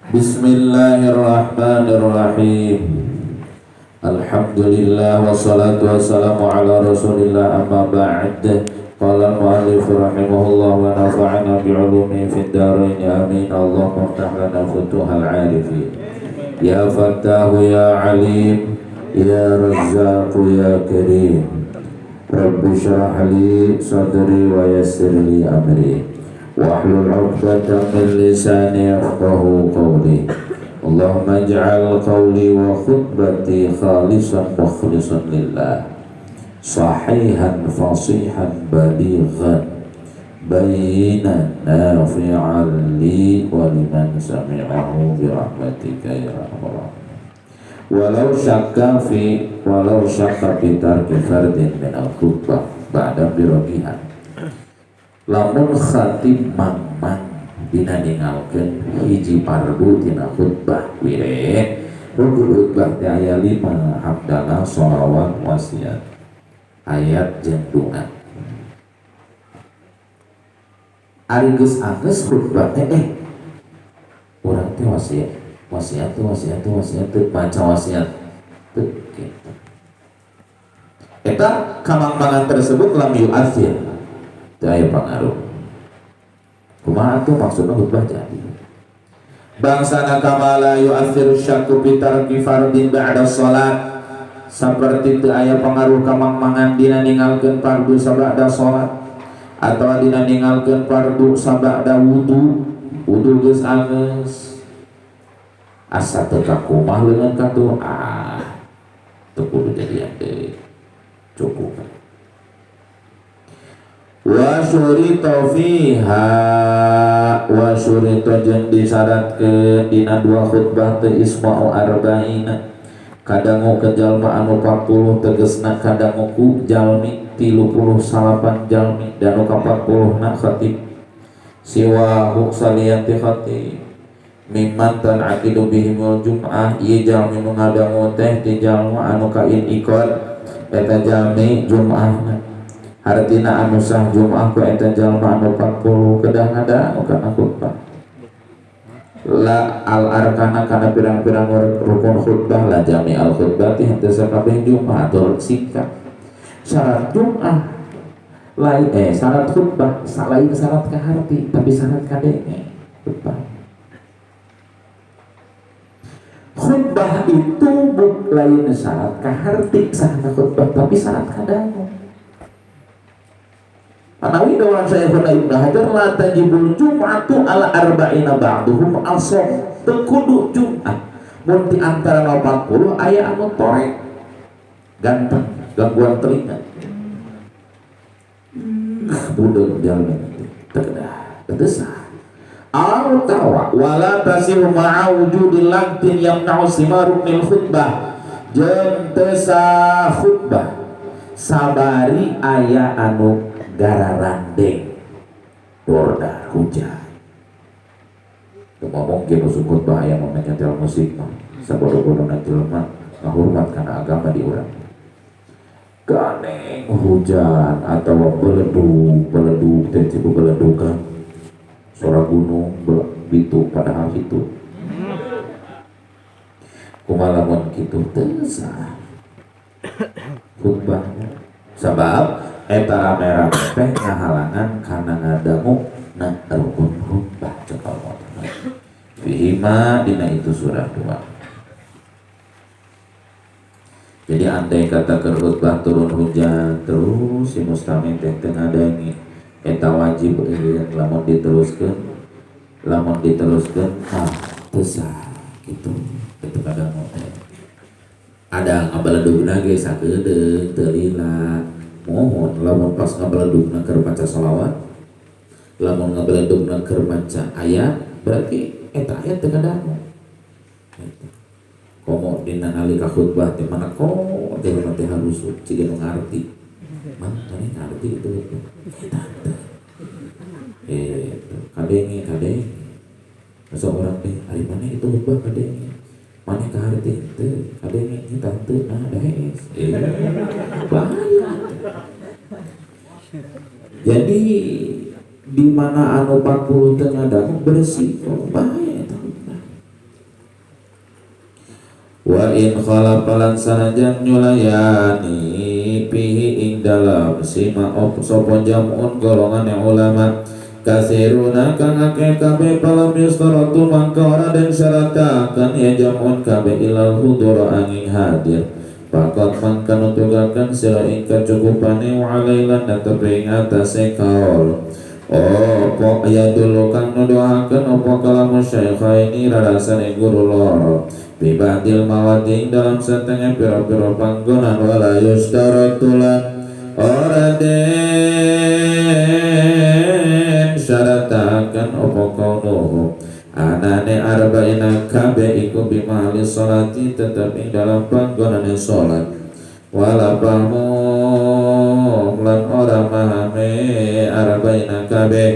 Bismillahirrahmanirrahim. Alhamdulillah wassalatu wassalamu ala Rasulillah amma ba'd. Qala al-mu'allif rahimahullah wa nafa'ana bi'ulumi fid dharain amin. Allahumma iftah lana futuhal 'arifin. Ya Fattahu ya Alim, ya Razzaq ya Karim. Rabbi shrah li sadri wa yassir li amri. Wahlul 'uqdatam min lisani yafqahu qawli. Allahumma ij'al qawli wa khutbati khalisan mukhlisan lillah, sahihan fasihan balighan, bayinan nafi'an li wa liman sami'ahu bi rahmatika ya rahman. Walau syakka fi tarki fardin min al-khutbah ba'da birabihan, lamun khatib mang-mang dina ningalkeun hiji pardu tina khutbah wireh khutbah teh aya 5 hamdalah sholawat wasiat ayat jeung donga. Ari geus anggeus khutbah teh urang teh wasiat baca wasiat teu kitu. Eta kamang-mangan tersebut lam yu'athir, teu aya pangaruh. Kumaha tuh maksudna khutbah jadi bangsana kamala yu'athiru syakku bitarki fardin ba'da sholat, saperti teu aya pangaruh kamang-mangan dina ningalkeun fardu sabada sholat atau dina ningalkeun fardu sabada wudu geus anggeus asa teu kakumah leungeun katuh teu kudu jadian deui, cukup. Wa syurita fiha wa syurita jeung disyaratkeun dina 2 khutbah teh isma'u arba'ina, kadangu ke jalma anu 40 tegesna kadangu ku jalmi 38 jalmi dan nu ka 40 na khatib siwahu saliyati khatib mimman tan aqidu bihimul jum'ah ieu jalmi nu ngadangu teh ti jalma anu kain ikot eta jalmi jum'ahna. Artina anu sah Jum'ah ku eta jalma anu 40 kedah ngadangu kana khutbah. La al arkana kana pirang-pirang rukun khutbah la jami al khutbati henteu sakabeh Jum'ah atur sikap. Syarat Jum'ah lain syarat khutbah salain syarat kaharti tapi syarat kadenge khutbah. Khutbah itu buk lain syarat kaharti sahana khutbah tapi syarat kadangu. Anawi dawan Syekhuna Ibnu Hajar la tajibul jum'atu ala arba'ina ba'duhum al-som, teu kudu Jum'ah mun di antara 40 aya anu torek ganteng gangguan telinga budeg jalma teu kedah sah. Al-tawa wala tasihu ma'a wujudil laqtin yamna'u simaru min khutbah, jeung teu sah khutbah sabari aya anu gararandeng dorda hujan. Ngomong ke musuh khutbah aya mau nyetel musik mah sabodo-bodona jelema ngahormat kana agama di urang. Ganeng hujan atau beleduk teh cipu beledukan suara gunung bitu padahal itu kumaha lamun kitu teu sah khutbahnya sabab eta rame-rame teh ngahalangan kana ngadangu na rukun khutbah cekal motor fihima dina itu surah 2. Jadi andai kata khutbah turun hujan terus si muslimin teh teu ngadangi eta wajib lamun diteruskeun teu sah kitu kitu kadangu teh ada ngabaledugna ge sakedeung teu lila. Mohon lamun pas ngabaledugna keur maca shalawat, lamun ngabaledugna keur maca ayat, berarti eta ayat teu kadangu. Komo dina nalika khutbah teh mana ko teh teh harus ciga nu ngarti. Mah tadi ngarti itu. Eta kadenge masa orang teh ari mana itu khutbah kadenge. Mana kaharti teu kadenge kita teu daes. Bahaya. Jadi di mana anu 40 tengah dangu bersih bahaya itu. Wa in khalapalan sanajan nyulayani pihi ing dalam sima sapa jamun golongan ulama kasiruna kang akeh kabeh palam yustaratu mangka ora den syaratakan ya jamun kabeh ilal hudur angin hadir pakot mangka nutugaken sira ing kacukupane wa alailan netepi ing atase kaul opo aya dulu kang nuduhaken opo kalamu syaikhaini rarasane guru loro bibadil mawading dalam setengah pira-pira panggonan wala yustaratulan ora den syaratakan opo kaunuhu anane arba'ina kabe iku bimahli sholati tetap ing dalam panggonan sholat wala pamu lan ora mahame arba'ina kabe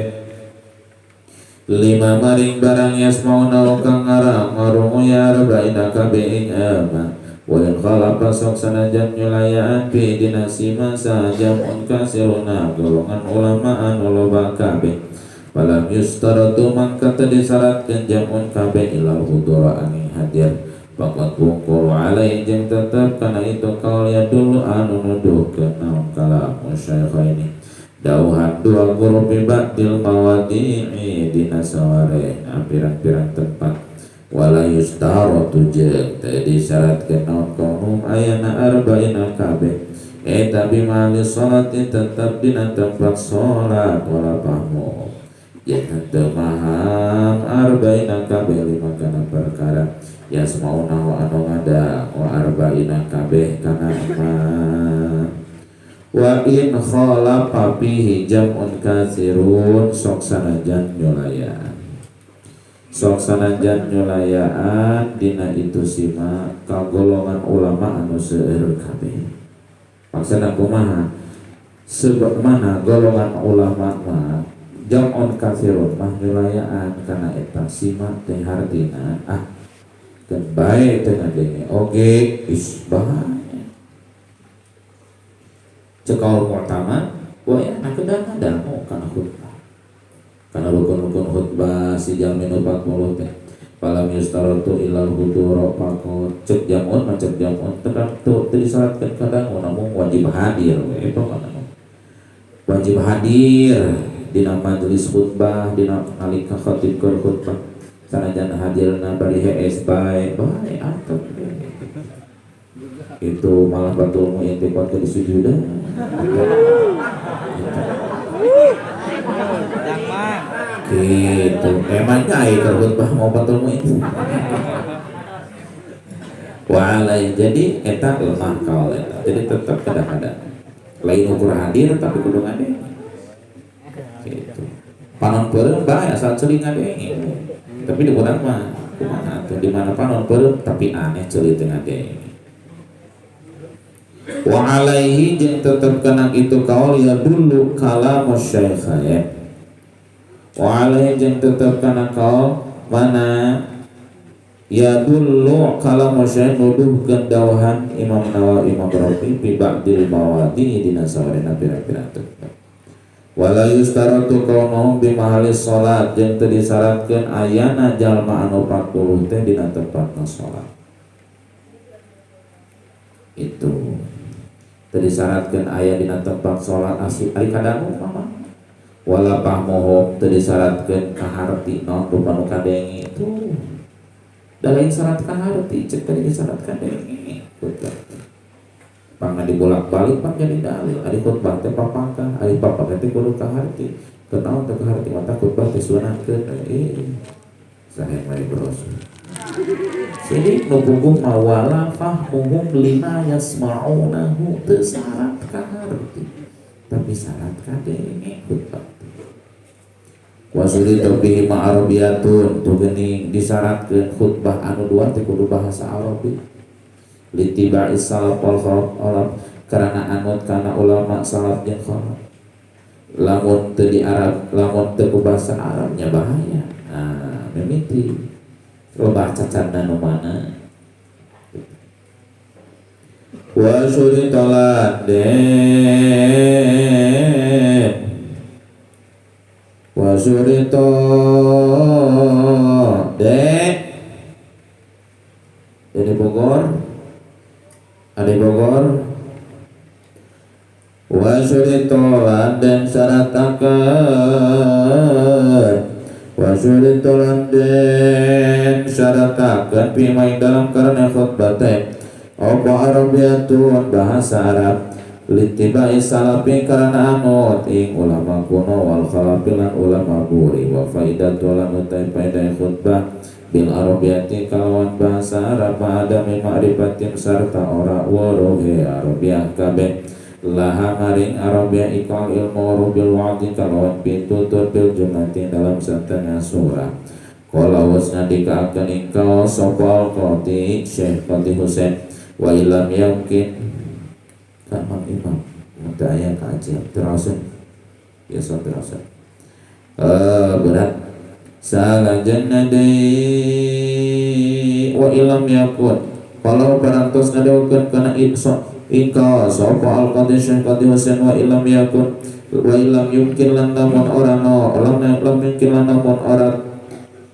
lima maring barang yasmauna kang ngarung ya arba'ina kabe ing ama wa in khalaqa sok sanajan nyulayaan fi dinasima sajamun kasiruna golongan ulamaan loba kabe falam yustaratu mangka teu disyaratkeun jamun kabe ilal hudura angin hadir pakat bungkul alai jeung tetep kana itu kaul ya dulu anu nuduhkeun naon kala musyaikhaini dauhan dua guru bibatil mawadi'i dina saware pirang-pirang tempat wala yustaratu jeung teu disyaratkeun naon kaum ayana arba'ina kabe tapi mali sholati tetep dina tempat sholat wala pahmu jangan temaham arba'ina kabe lima kana perkara yasmauna wa anu ngada wa arba'ina kabeh kana ma wa in khalaqa fihi jam'un katsirun sok sanajan nyulayaan dina itu sima kagolongan ulama anu seueur kabeh maksudna kumaha sebagaimana golongan ulama mah jam'un katsirun mah nyulayaan kana eta sima teh hartina dan baik dengan dene oge isbahanya cekal pertama waya nak kadang-kadang kana khutbah kana rukun-rukun khutbah si jam 40 teh falam yustaratu ilal hudur pakot cek jamun macam jamun tertentu disyaratkeun kadang namun wajib hadir itu kan wajib hadir dina majelis khutbah dina nalika khatib keur khutbah sanajan hadirna bari hees bae antep itu malah batul mu intiqad ke sujudan gitu emangnya ai khutbah mau batul mu itu walai jadi eta lemah kaul eta jadi tetap kadang-kadang lain ukur hadir tapi kudu ngade gitu panon peureum bae asal ceuling ngade tapi di urang mah kumaha tuh di mana panon peureum tapi aneh ceuli teu ngade wa alaihi jeung tetep kana itu kaul ya dulu kalamu syaikhain wa alaihi jeung tetep kana kaul mana ya dulu kalamu syaikh nuduhkeun dawahan Imam Nawawi Imam Rafi fi ba'dil mawadi dina sawarena pira-pira tempat wala yustaratu kaunuhum bi mahalis sholat jeung teu disyaratkeun ayana jalma anu 40 teh dina tempatna sholat itu teu disyaratkeun aya dina tempat sholat asli ari kadangu mah wala pahmuhum teu disyaratkeun kaharti naon rupa nu kadenge itu da lain syarat kaharti cek tadi disyaratkan kadenge pangna dibolak-balik pan jadi dalil ari khutbah teh papangkah ari papangkah teh kudu kaharti kenaon teh kaharti mata khutbah teh sunatkeun sahe mari bros jadi nububuh mawala fahmuhum lima yasma'unahu teu syarat kaharti tapi syarat kadenge khutbah wasuli tobihi ma'arabiyatun tu geuning disyaratkeun khutbah anu dua teh kudu bahasa Arabi litiba'i salaf wal khalaf karena anut kana ulama salaf jeung khalaf lamun teu di Arab lamun teu ku bahasa Arabnya bahaya mimiti loba cacanna nu mana wa syuritalan wa syurita dari Bogor wa syuritolan dan syaratakan pimain dalam karena khutbah apa Arabiyatun bahasa Arab litibai salafi karena anut ing ulama kuno wal khalafilan ulama buri wa faidatulan utai faidah khutbah bil Arabiyati kalawan bahasa Arab ada ma'rifatin sarta ora waruhe Arabiyah kabeh laha maring Arabiyah ikal ilmu bil wa'di kalawan pitutur bil jumati dalam satana surah kalau wasna dikaakan ingkau sopal qati Syekh Qati Husain wa ilam yakin kamang imam mudaya kajian terasun biasa terasun berat salah jannadai wa ilam yakun kalau barantos nadawakan kana iksa ingka sopa al-qadi Syekh Qati Husain wa ilam yakun wa ilam yumkin lan lamun ora no lam yumkin lan lamun ora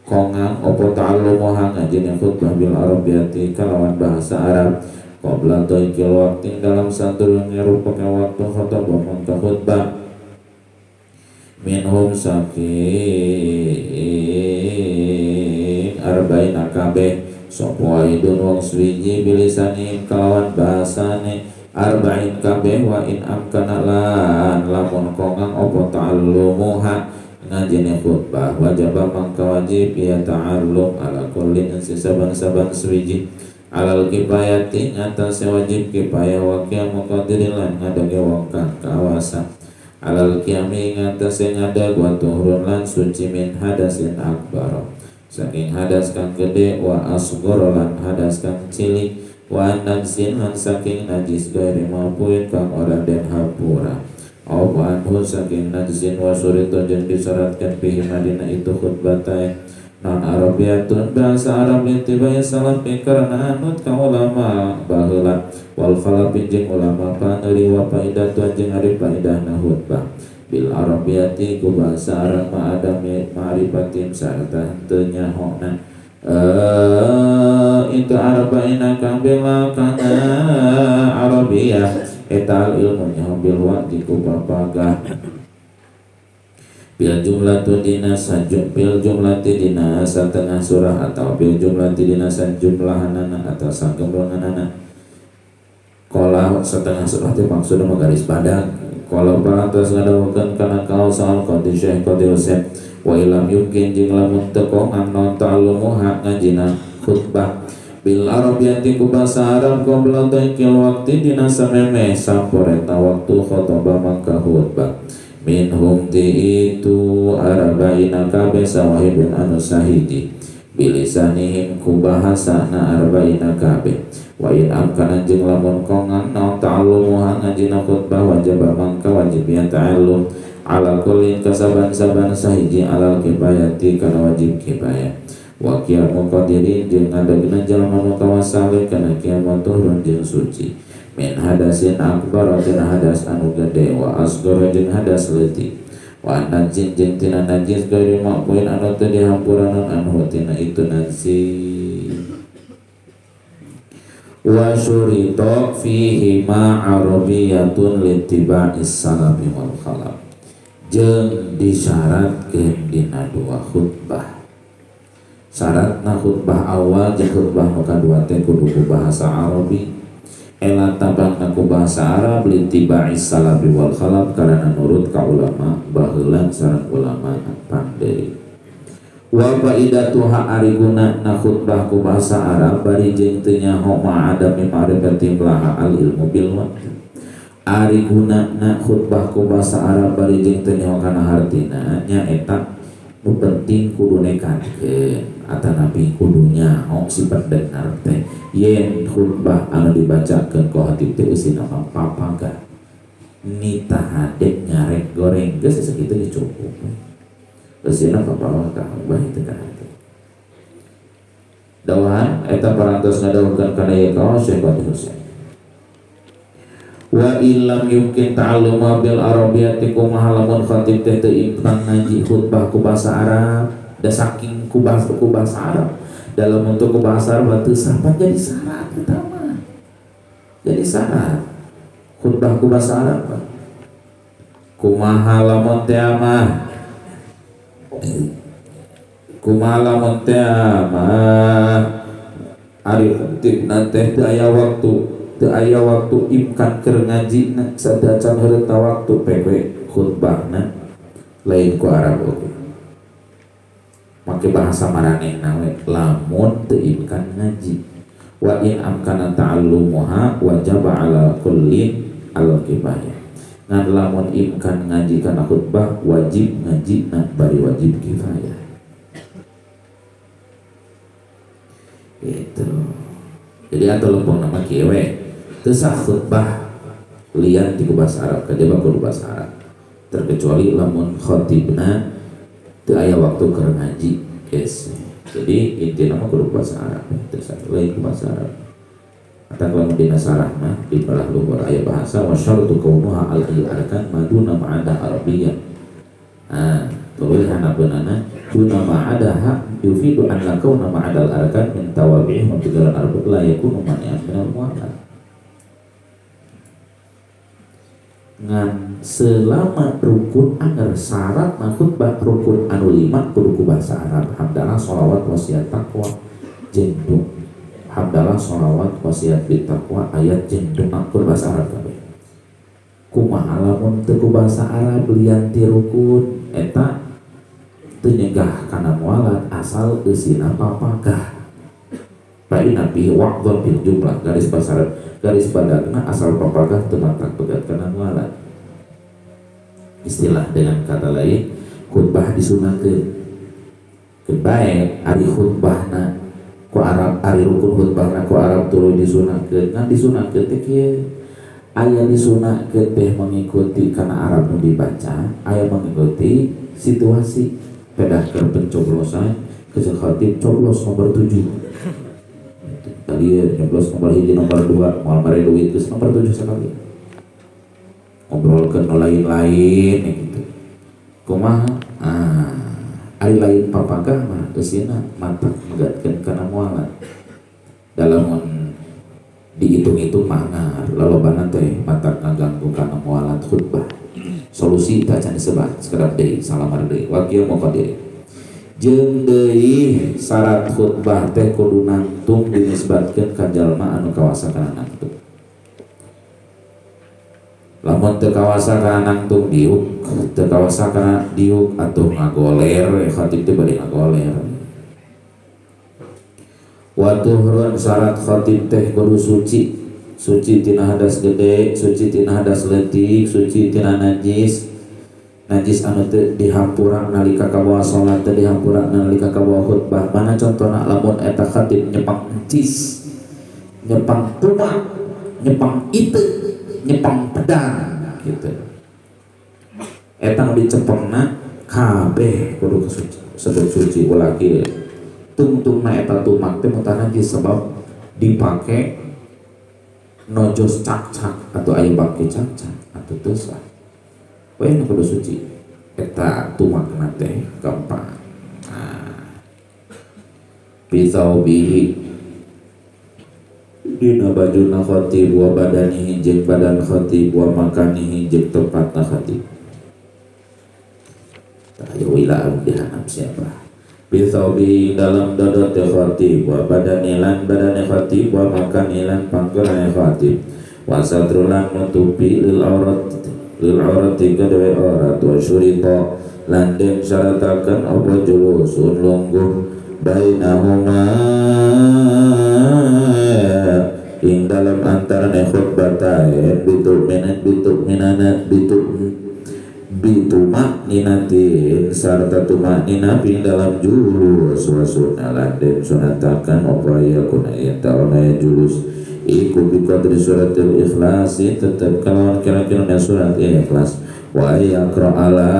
kongang opo ta'allumu ngajin khutbah bil Arabiyati kalawan bahasa Arab qabla taikil waktu dalam sadurunge rupake waktu khutbah mangka khutbah minhum saking arba'in kabeh sapa waidun wong swiji bilisani kalawan bahasane arba'in kabeh wa in amkana lan lamun kongang opo ta'allumuha ngajine khutbah wajaba mangka wajib ya ta'allum ala kulli saban-saban swiji alal kifayati ngatas wajib kifayah wa qiyam muqaddirin lan ngadage wong kang kawasa alal qiyami ngatas ngadag wa tuhurun lan suci min hadasin akbar saking hadas kang gede wa asghar lan hadas kang cilik wa najsin lan saking najis gairi maupun kang ora den hapura apa anhu saking najzin wa surito jeung disyaratkan bihi madina itu khutbatai non Arabiyatun bahasa Arab ittibai salaf karena anut ka ulama baheula wal khalafi jeung ulama paneuri wa faidatu jeung ari faidahna khutbah bil Arabiyati ku bahasa Arab ma ada ma'rifatin sarta teu nyahona itu arba'ina kang bela kana Arabiyah etal ilmunya bil waqti ku papagah bil jumlatu dina sajum bil jumlati dina satengah surah atau bil jumlati dina sajumlahanana atau sanggemronganana kalau setengah surah itu maksudnya garis padat kalau parantos ngadawakeun kana kaos soal qadi Syekh Qati Husain wa ilam yumkin jeung lamun teu kongang non ta'allumuha ngajina khutbah bil Arabiyati ku bahasa Arab qabla taikil waqti dina samemeh sampureta waktu khutbah mangka khutbah minhum ti itu arba'ina kabeh sawahibun anu sahidi bilisanihim ku bahasana arba'ina kabeh wa in amkana jeung lamun kongang naon ta'allumuha ngajina khutbah wajib mangka wajib ya ta'allum ala kullin kasaban-saban sahiji alal kifayati kana wajib kifayah wa qiyamu qadirin jeung ngadegna jalma nu kawasale kana kiamat turun jeung suci min hadasin akbar tina hadas anu gede wa asghar jeung hadas leutik wa najin jeung tina najis gairi maqbuin anu teu dihampuranan anhu tina itu najis wa syurita fihi ma arabiyatun litiba'is salafi wal khalaf jeung disyaratkeun dina dua khutbah syaratna khutbah awal jeung khutbah nu kadua teh kudu ku bahasa Arabi ela tabangna ku bahasa Arab litiba'is salafi wal khalaf karena nurut ka ulama baheula sareng ulama pandai wa faidatuha ari gunana khutbah ku bahasa Arab bari jeung teu nyaho ma'adami ma'rifati laha al ilmu bil waqti ari gunana khutbah ku bahasa Arab bari jeung teu nyaho kana hartina nyaeta nu penting kudu nekatkeun atanapi kudunya si pendengar teh yen khutbah anu dibacakeun ku hatib teh usina papagah nita hadek ngarek goreng geus sakitu ge cukup usina papagah bae teh kan dawahan eta parantos ngadawukeun kana ieu kaos Syekh Qati Husain wa illam yumkin ta'alluma bil arabiyyati kumaha lamun khatib teh teu impan ngaji khutbah ku bahasa Arab da saking ku bahasa Arab dalam untuk bahasa Arab teu sah jadi syarat utama. Jadi syarat khutbah ku bahasa Arab kumaha lamun teh mah ari khutibna teh teu aya waktu imkan keur ngaji sadacan hareuta waktu pewe khutbahna lain ku Arab oge make bahasa maranehna we lamun teu imkan ngaji wa in amkana ta'allumuha wajaba ala kullin al-kifayah ngan lamun imkan ngaji kana khutbah wajib ngaji na bari wajib kifayah gitu. Jadi atau lempung nama kieu teu sah khutbah lian di bahasa Arab kajaba kudu bahasa Arab terkecuali lamun khatibna teu aya waktu keur ngaji guys. Jadi intina mah kudu bahasa Arab teu sah lain bahasa Arab. Atau lamun dina sarah mah di belah luhur aya bahasa wa syartu kaunuha al-arkan maduna ma'ada arabiyyah. Tulisan abeunana duna ma'adaha yufidu an lakauna ma'adal arkan min tawabi'ih wa tigaran arbut la yakunu mani'an minal mu'amal. Ngan selama rukun anger syarat na khutbah rukun anu 5 kudu bahasa Arab hamdalah sholawat wasiat taqwa jeung hamdalah sholawat wasiat bitaqwa ayat jeung doa bahasa Arab kabeh. Kumaha lamun teu bahasa Arab lian ti rukun eta teu nyegah kana mualat asal eusina papagah. Bae nabi waqdon bil jumlah garis bahasa Arab garis badagna asal papagah teu matak pegat kana mualat. Istilah dengan kata lain khutbah disunahkeun. Kebae ari khutbahna ku Arab ari rukun khutbahna ku Arab tuluy disunahkeun. Ngan disunahkeun teh kieu aya disunahkeun teh mengikuti kana Arab nu dibaca, aya mengikuti situasi pedah keur pencoblosan ke khatib coblos nomor 7. Tadi nyoblos nomor 1 nomor 2 moal mare duit geus nomor 7 sekali. Ngobrolkeun nu lain-lain gitu. Kumaha? Ari lain papagah mah geusina matak megatkeun kana mualat. Dalam dihitung-hitung mah lalobana teh matak ngaganggu kana mualat khutbah. Solusi teh can disebat sekedar deui salamar deui wakil muqaddir jeung deui syarat khutbah teh kudu nangtung dinisbatkeun ka jalma anu kawasa kana nangtung. Lamun teu kawasa kana nangtung diuk teu kawasa kana diuk atuh ngagoler khatib teh bari ngagoler. Wa tuhurun syarat khatib teh kudu suci tina hadas gede, suci tina hadas leutik, suci tina najis anu teu dihampura nalika kabawa salat, teu dihampura nalika kabawa khutbah. Mana contohna lamun eta khatib nyepang najis, nyepang tumak, nyepang iteu, nyepang pedang gitu. Eta nu dicepengna kabeh kudu suci ulah kieu. Tungtungna eta tumak teh muntah najis sebab dipake nojos cak-cak atau aya bangke cak-cak atau dosa. Poe nu kudu suci eta tumakna teh gampang. Bisaubihi dina bajuna khatib wa badanihi jeung badan khatib wa makanihi jeung tempatna khatib. Ayo wilah dihanap siapa? Bisaubihi dalam dodot khatib wa badanilan badane khatib wa makanilan panggerane khatib wa satrulan nutupi lil aurat kedue aurat wa syurita lan den syaratakan apa julusun lungguh bainahuma ing dalam antarane khutbatain bitumak ninatin sarta tumak ninapi dalam julus wasuna lan sunatakan opaya kuna ita onaya julus iku biqadri suratil ikhlasi tetap kalawan kira-kira surat ikhlas wa yaqra ala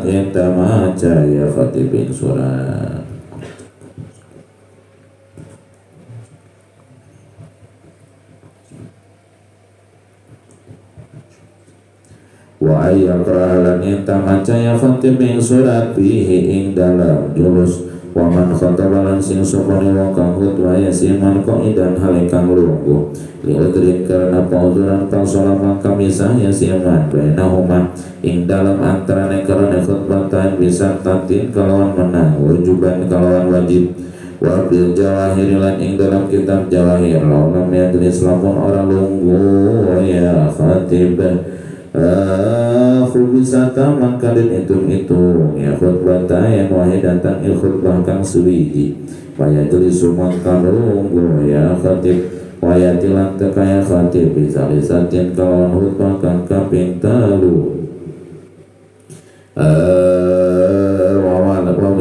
enta maca ya khatibin surat wa ayyaqra lan enta maca ya khatib min surat fihi ing dalam julus wa man khotobalan sing sopone wong kang khutbah ya siman qaidan halekang lungguh liudrin karena pauduran pausolama kamisah ya siman bainahuma ing dalam antarane karena khutbatan bisa tatin kalawan menang wujuban kalawan wajib wabil jawahir lan ing dalam kitab jawahir lam yadris lamun orang lungguh ya khatib khubisata mangkalin hitung ya khutbata yang wahidatan il khutbah kang suwiji waya jelisu mangkalunggu ya khatib waya tilang tekaya khatib bisa lisatin kalawan khutbah kang kaping talu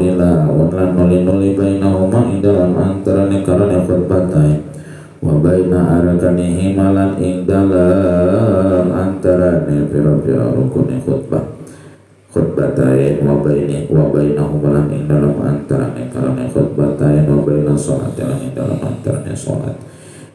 wawila unlan nuli-nuli bainahuma ing dalam antarane karane khutbatain wa baina arkanihi malan ing dalam antarane pira-pira rukun khutbatain wa bainahuma lan ing dalam antarane karane khutbatain wa baina salat lan ing dalam antarane salat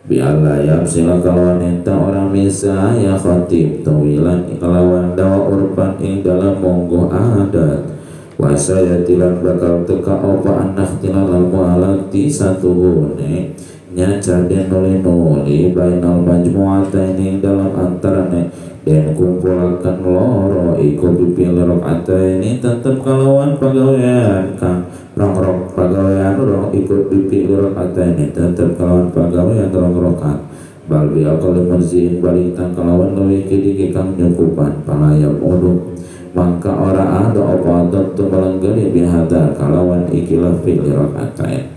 bi alla yamsila kalawan enta orang misa ya khatib tawilan kalawan dawa urban ing dalam monggo adat wa sayatilan bakal teka apa anak tilal mualati satuhune nyaca den nuli-nuli bainal majmu'ataini dalam antarane dan kumpulkan loro iku bipil rakaataini tetep kalawan pagawean kang rong pagawean rong ikut bipil rakaataini tetep kalawan pagawean rong rakaat bal bi aqal marziin balitan kalawan leuwih kidiki kang nyukupan palayap udu mangka ora ada apa adat tu balanggali bihada kalawan ikilah fil rakaatain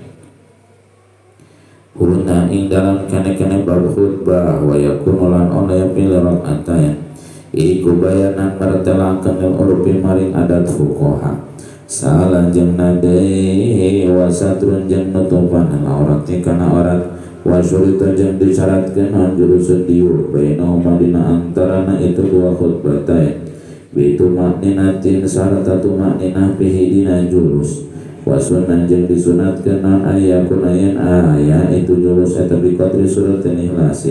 Huna ing dalam kene-kene bab khutbah wa yakunu lan ona ya pil rakaatain iku bayanan martelakeun lil urfi maring adat fuqaha salan jeung nadai wa satrun jeung nutupan aurat kana aurat wa syurita jeung disyaratkeun jurus diu bainahuma dina antarana itu dua khutbatain bitu makninatin saratatu makninah bihi dina jurus wasunan jeung disunatkeun naon ayakun ayen aya itu jurus eta bi qadri surat Ikhlas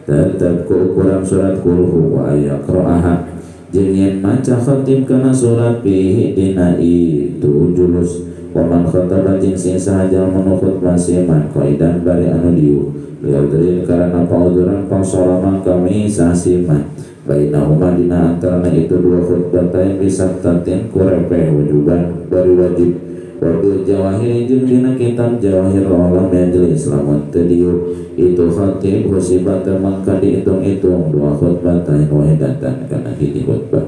tetep ku ukuran surat kulhu wa ayakra'aha jeung yen maca khatib kana surat bihi dina itu jurus wa man khataba jeung sing sahaja menukut masiman qaidan bari anu diu liadrin karana pauduran pangsolama kami sasiman bainahuma dina antarana itu dua khutbatain bisa tatin kurepe wujuban bari wajib wabil jawahir jeung dina kitab jawahir ulama majelis lamun teu dieu itu khatib musibat mangka dihitung-hitung dua khutbatain wahidatan kana hiji khutbah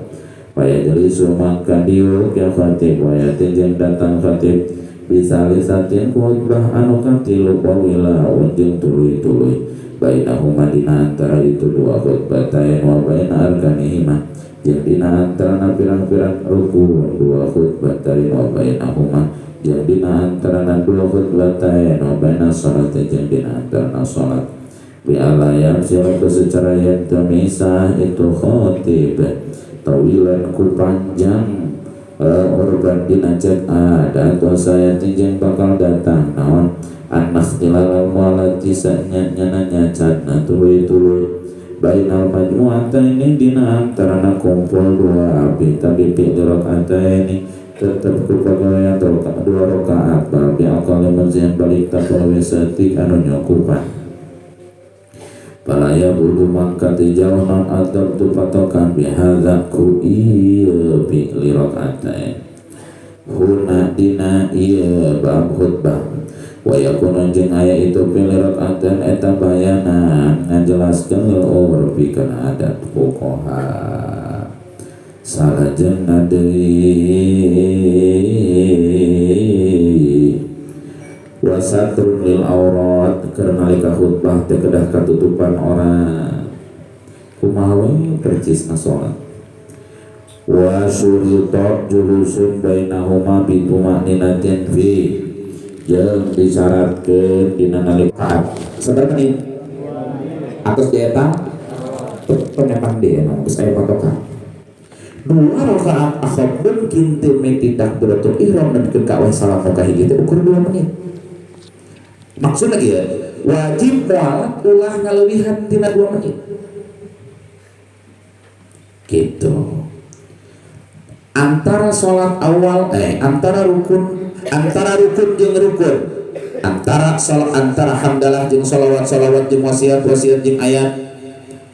paya jelisu mangka dieu ke khatib waya jeung datang khatib bisa lisatin khutbah anu katilu bawila jeung tuluy-tuluy bainahuma dina antara itu dua khutbatain wa baina arkanihima jeung dina antarana pirang-pirang rukun dua khutbatain wa bainahuma jeung dina antarana dua khutbatain wa baina salat jeung dina antarana salat bi alayam silatu secara yang termisah itu khatib tawilan ku panjang urban dina cek ada atau saya jeung bakal datang naon anak tilal mualati sanyana nyacana tuluy-tuluy bainal majmu'ataini dina antarana kumpul dua abi tapi fi rakaatain tetep ku pagawean dua rakaat bal bi aqal manzian balik tapawisati anu nyukupan palaya bulu mangka tijauh non adab tu patokan bihadza ku ieu bi rakaatain huna dina ieu bab khutbah wa yakunu jeung aya itu pilih rakaatan eta bayanan ngajelaskeun lil urfi kana adat fuqaha salajengna deui wa satrun lil aurat keur nalika khutbah teh kedah katutupan orang kumaha we percisna salat wa syurita julusun bainahuma bi tumaninatin fi jeung disyaratkeun dina nalika sabar menit atus dieta penyapan dia geus aya patokan dua rakaat akhadun kintu metidak beratul ihram dan kekawah salam ka hiji teh ukur 2 menit maksudna ieu wajib mualat ulah ngaleuwihan tina 2 menit gitu antara sholat awal antara rukun antara rukun jeung rukun, antara hamdalah jeung sholawat jeung wasiat jeung ayat,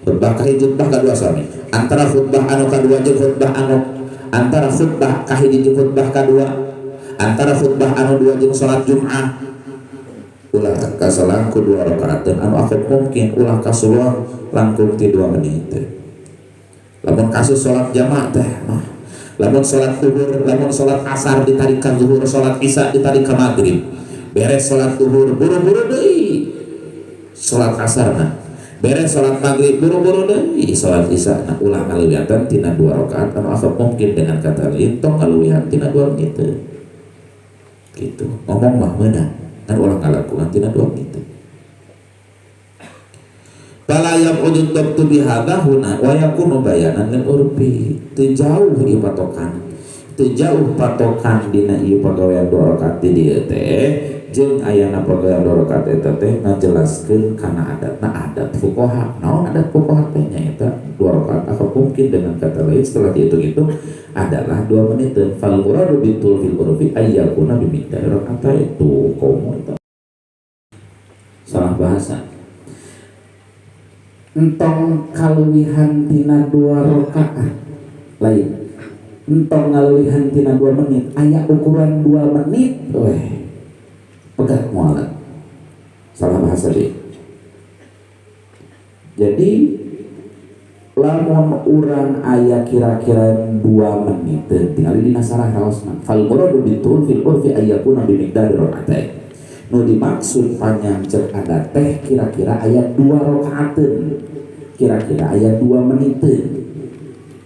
khutbah kahiji khutbah kadua sami, antara khutbah anu kadua jeung khutbah anu, antara khutbah kahiji jeung khutbah kadua, antara khutbah anu dua jeung salat Jumat, ulah kasalangku 2 rakaat dan anu aku mungkin ulah kasuluan langkung ti 2 menit. Lamun kasus salat jamaah teh mah, lamun salat zuhur, lamun salat asar ditarikan zuhur, salat isya ditarikan maghrib, beres salat zuhur buru-buru deui salat asar nah, beres salat maghrib buru-buru deui salat isya nah, ulah ngaleuwihan tina 2 rakaat anu aku mungkin dengan kata lain tong ngaleuwihan tina 2 menit gitu. Ngomong mah meunang kan ulah ngalakukan tina 2 menit. Bala yang udut doktu bihada huna wa yakunu bayanan lil urfi, teu jauh ieu patokan, teu jauh patokan dina ieu pagawean 2 rakaat di dieu teh jeung ayana pagawean 2 rakaat eta teh ngajelaskeun kana adat fuqaha. Naon adat fuqaha teh nyaeta 2 rakaat apa mungkin dengan kata lain setelah dihitung-hitung adalah 2 menit. Fal muradu bitul fil urfi ayyakuna bi miqdar rakaat itu komo eta salah bahasa. Entong kaluwihan tina 2 rakaat lain, entong ngaluwihan tina 2 menit aya ukuran 2 menit weh pegat mualat salah bahasa deh. Jadi lamun urang aya kira-kira 2 menit tinggal dina salah raosna fal muradu bitul fil urfi ayyakuna bi miqdar rakaatain. Nu dimaksud panjang cek adat teh kira-kira aya 2 rakaateun, kira-kira aya 2 menit.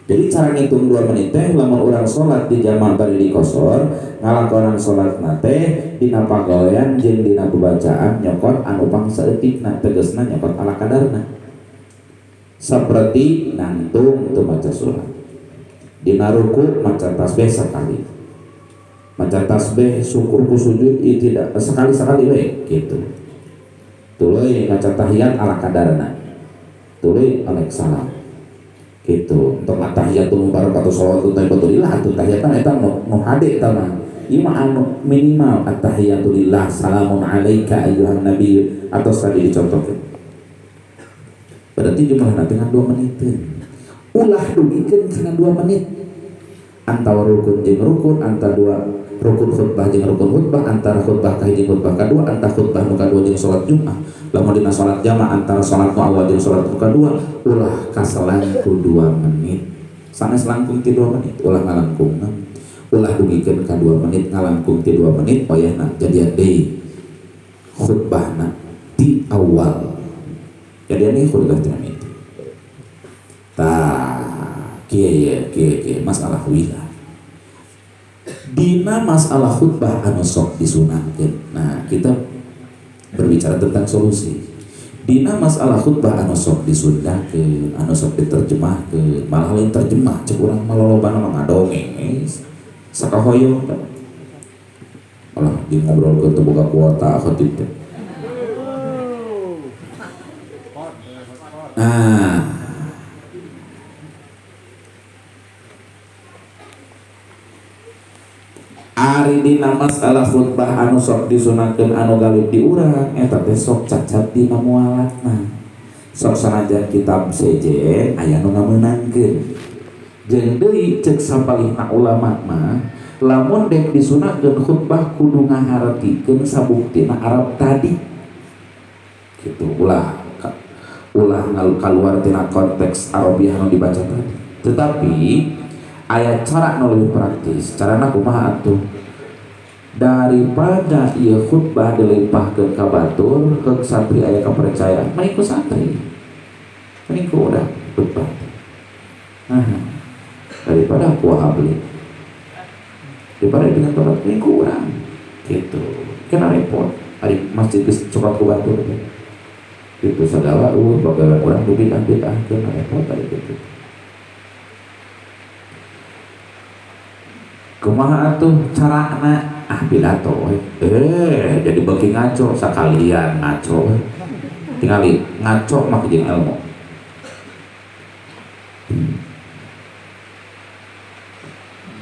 Jadi cara ngitung 2 menit teh lamun urang salat di jamaah bari di kosor ngalakonan salatna teh dina pagawean jeung dina pembacaan nyokot anu pangsaeutikna tegasna nyokot ala kadarna. Saperti nantung teu maca surat. Dina ruku maca tasbih sakali. Maca tasbih syukur ku sujud tidak sekali-sekali we gitu. Tuluy maca tahiyat ala kadarna. Tuluy alek salam. Gitu. Untuk tahiyatul mubarakatuh sholawatut thayyibatulillah atuh tahiyatan eta nu hade eta mah. Ieu mah anu minimal at-tahiyatulillah salamun alaika ayyuhan nabiy atau tadi dicontohkeun. Berarti jumlahna dengan 2 menit. Ulah dugikeun kana 2 menit. Antara rukun jeung rukun, antara 2 rukun khutbah jeung rukun khutbah, antara khutbah kahiji khutbah kadua, antara khutbah nu kadua jeung salat Jumat. Lamun dina salat jamaah antara salat nu awal jeung salat nu kadua, ulah kaselangku 2 menit. Sanes langkung ti 2 menit, ulah ngalangkungna. Ulah dugikeun ka 2 menit, ngalangkung ti 2 menit, oyahna jadian deui khutbahna di awal. Jadian deui khutbah ti menit. Kieu masalah wilah. Dina masalah khutbah anu sok disunahkeun. Nah, kita berbicara tentang solusi. Dina masalah khutbah anu sok disundahkeun, anu sok diterjemahkeun, malah lain terjemah cek urang malolobana mah ngadongeng. Sakahoyong kan. Malah di ngobrolkeun teu boga kuota khatib teh. Nah, ari dina masalah khutbah anu sok disunahkeun anu galib di urang eta teh sok cacat dina mualatna. Sok sanajan kitab sejen aya nu ngameunangkeun. Jeung deui ceuk sapalihna ulama mah lamun dek disunahkeun khutbah kudu ngahartikeun sabuktina Arab tadi. Kitu ulah kaluar tina konteks Arabiah anu dibaca tadi. Tetapi aya cara nu leuwih praktis. Carana kumaha atuh? Daripada ieu khutbah dilimpahkeun ka batur ke santri aya kapercayaan, mending ku santri. Mending ku urang khutbah. Daripada aku habli. Daripada dengan tempat mending ku urang. Gitu. Kena repot. Ari masjid geus cokot ku batur teh. Itu segala bagaimana urang bid'ah keun repot ari kitu. Kumaha atuh carana? Pidato jadi bagi ngaco sakalian ngaco tinggali ngaco mah jeung ilmu.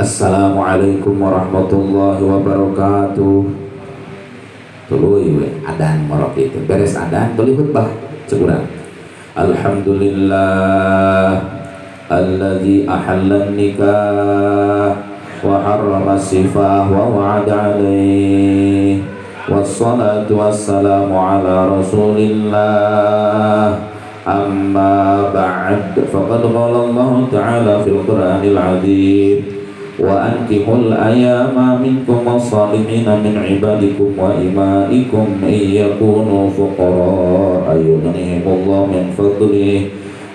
Assalamualaikum warahmatullahi wabarakatuh. Tuluy we adan morok itu. Beres adan tuluy khutbah cekurang. Alhamdulillah alladzi ahalla nikah wa harrama sifah wa wa'ada alaih. Wassalatu wassalamu ala rasulillah. Amma ba'd, faqad qala Allah ta'ala fil Qur'anil 'azim, wa ankihul ayama minkum was-salihina min ibadikum wa imaikum iyakunu fuqara yughnihimullahu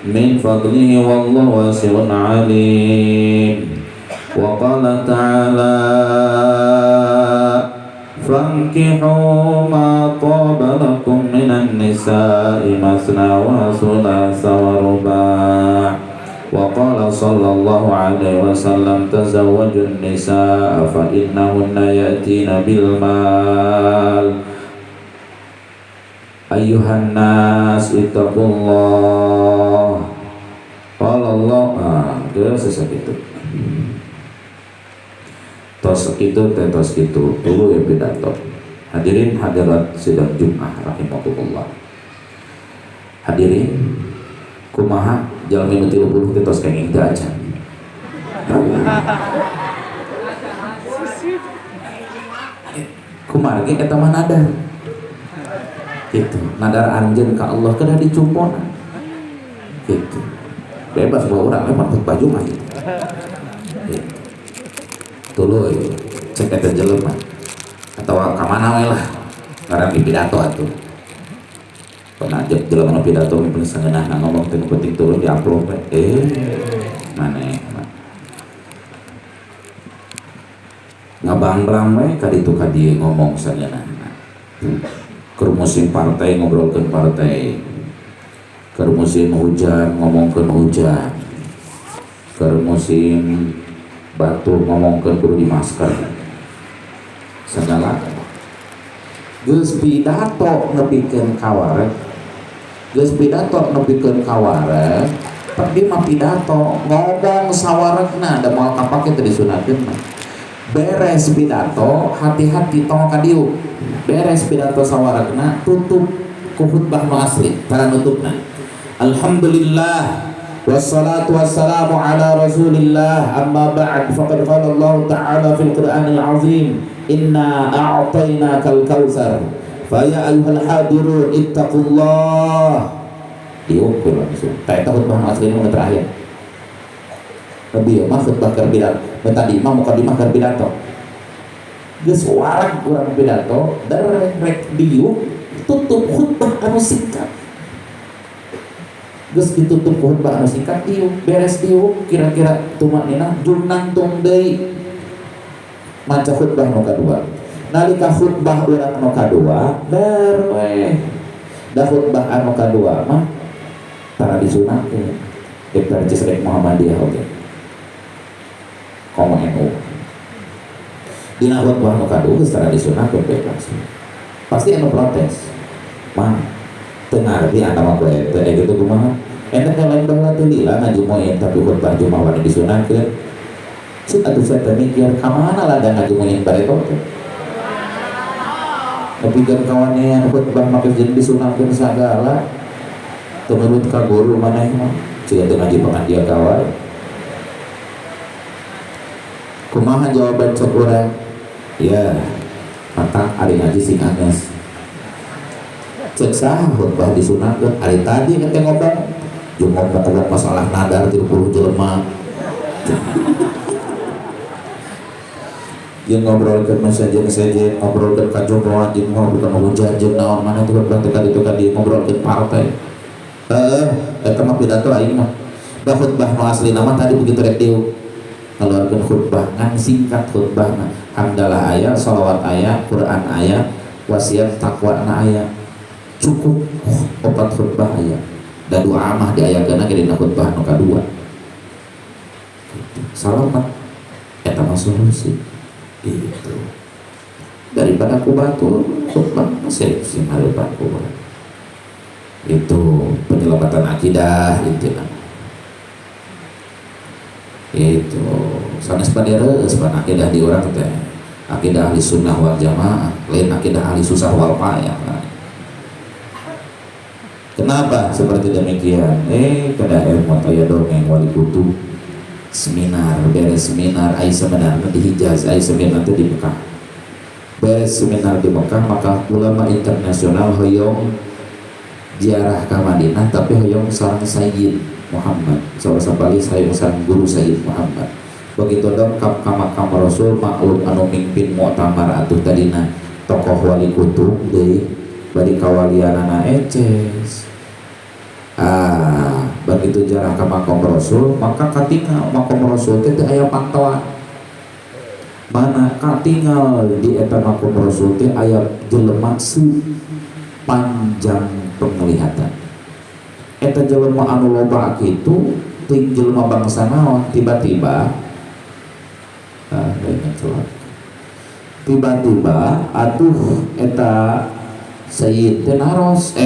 min fadlihi wallahu wasi'un 'alim. Wa qala ta'ala fankihu ma taba lakum minan nisa'i masna wa thulatha wa ruba'. Wa qala sallallahu alaihi wasallam tazawwajun nisa'a fa innahunna ya'tina bil mal. Ayyuhan nas ittaqullah. Qala Allah sesakitu. Tos itu tetos itu dulu ya pidato. Hadirin hadirat sidang Jumat rahimakumullah. Hadirin kumaha jalmi nu 30 tetos kenging teu acan. Kumaha ge eta mah nadar. Gitu. Nadar anjeun ka Allah kedah dicumpona. Gitu. Bebas bawa urang mah baju mah gitu. Tuluy cek eta jelema atau ka mana we lah ngaran di pidato atuh. Pernah ajak jelema nu pidato mimpin sangeunahna ngomong teu penting turun di upload maneh ngabanglang we ka ditu ka dieu ngomong sangeunahna. Keur musim partai ngobrolkeun partai, keur musim hujan ngomongkeun hujan, keur musim batu ngomongkeun kudu di masker segala geus pidato nepikeun kawareg geus pidato nepikeun kawareg tapi mah pidato ngomong sawaregna da moal kapake teu disunatkeun mah beres pidato hati-hati tong ka dieu beres pidato sawaregna tutup ku khutbah nu asli tara nutupna. Alhamdulillah wassalatu wassalamu ala rasulillah, amma ba'd, faqad qala Allah ta'ala fil Qur'anil 'azim, inna a'tainakal kautsar fa ya ayyuhal hadirun ittaqullah. Diukur langsung ta khutbah asli nu terakhir lebih mah khutbah keur pidato tadi mah mukadimah keur pidato geus wareg urang pidato rek diuk tutup khutbah anu singkat. Geus ditutup khutbah anu singkat diuk beres diuk kira-kira tumanina junang tung deui maca khutbah nu kadua. Nalika khutbah urang nu kadua ber we da khutbah anu kadua mah tara disunatkeun diptar cisrek Muhammadiyah oge komo NU dina khutbah nu kadua geus tara disunatkeun bebas pasti anu protes mah teu ngarti anda mah poe teu gitu kumaha eta lain baheula teu lila ngaji moin tapi khutbah Jumat wani disunatkeun cik atuh saya mikir ka mana ladang ngaji moin bareto teh tapi kan kawannya yang khutbah maka jadi disunatkeun sagala teu nurut ka guru maneh mah cik atuh ngaji pangandian kawan kumaha jawaban cek urang ya matang ari ngaji sing Agnes cek saha khutbah disunatkeun ari tadi kete ngomong jeung ngomong masalah nadar 30 jelema jeung ngobrolkeun sejen-sejen ngobrolkeun kajodohan jeung ngobrolkeun hujan jeung naon mana tuh berarti ka ditu ka dieu ngobrolkeun partai eta mah pidato aing mah da khutbah nu aslina mah tadi begitu rek dieu ngaluarkeun khutbah ngan singkat khutbahna hamdalah aya shalawat aya Quran aya wasiat takwa na aya cukup opat khutbah aya da doa mah diayakeun ge dina khutbah nu kadua salamat eta mah solusi itu daripada kubatur khutbah masih sing hareupan kubur itu penyelamatan akidah intinya itu sanes padereus pan akidah di urang teh akidah ahli sunnah wal jamaah lain akidah ahli susah wal payah. Kenapa seperti demikian? Kada emot aya dongeng wali kutu seminar, beres seminar ai sebenarnya di Hijaz, ai seminar itu di Mekah. Beres seminar di Mekah, maka ulama internasional hoyong ziarah ke Madinah, tapi hoyong sareng Sayyid Muhammad. Salah Bali saya sareng guru Sayyid Muhammad. Begitu dong ka makam Rasul maklum anu mimpin muktamar atuh tadina tokoh wali kutub deui bari kawalianana eces. Begitu jarak ke makam Rasul, maka katingal makam Rasul teh teu aya pantauan. Mana katingal di eta makam Rasul teh aya jelema panjang penglihatan. Eta jelema anu loba kitu ting jelema bangsa naon tiba-tiba tiba-tiba atuh eta Sayyid teh naros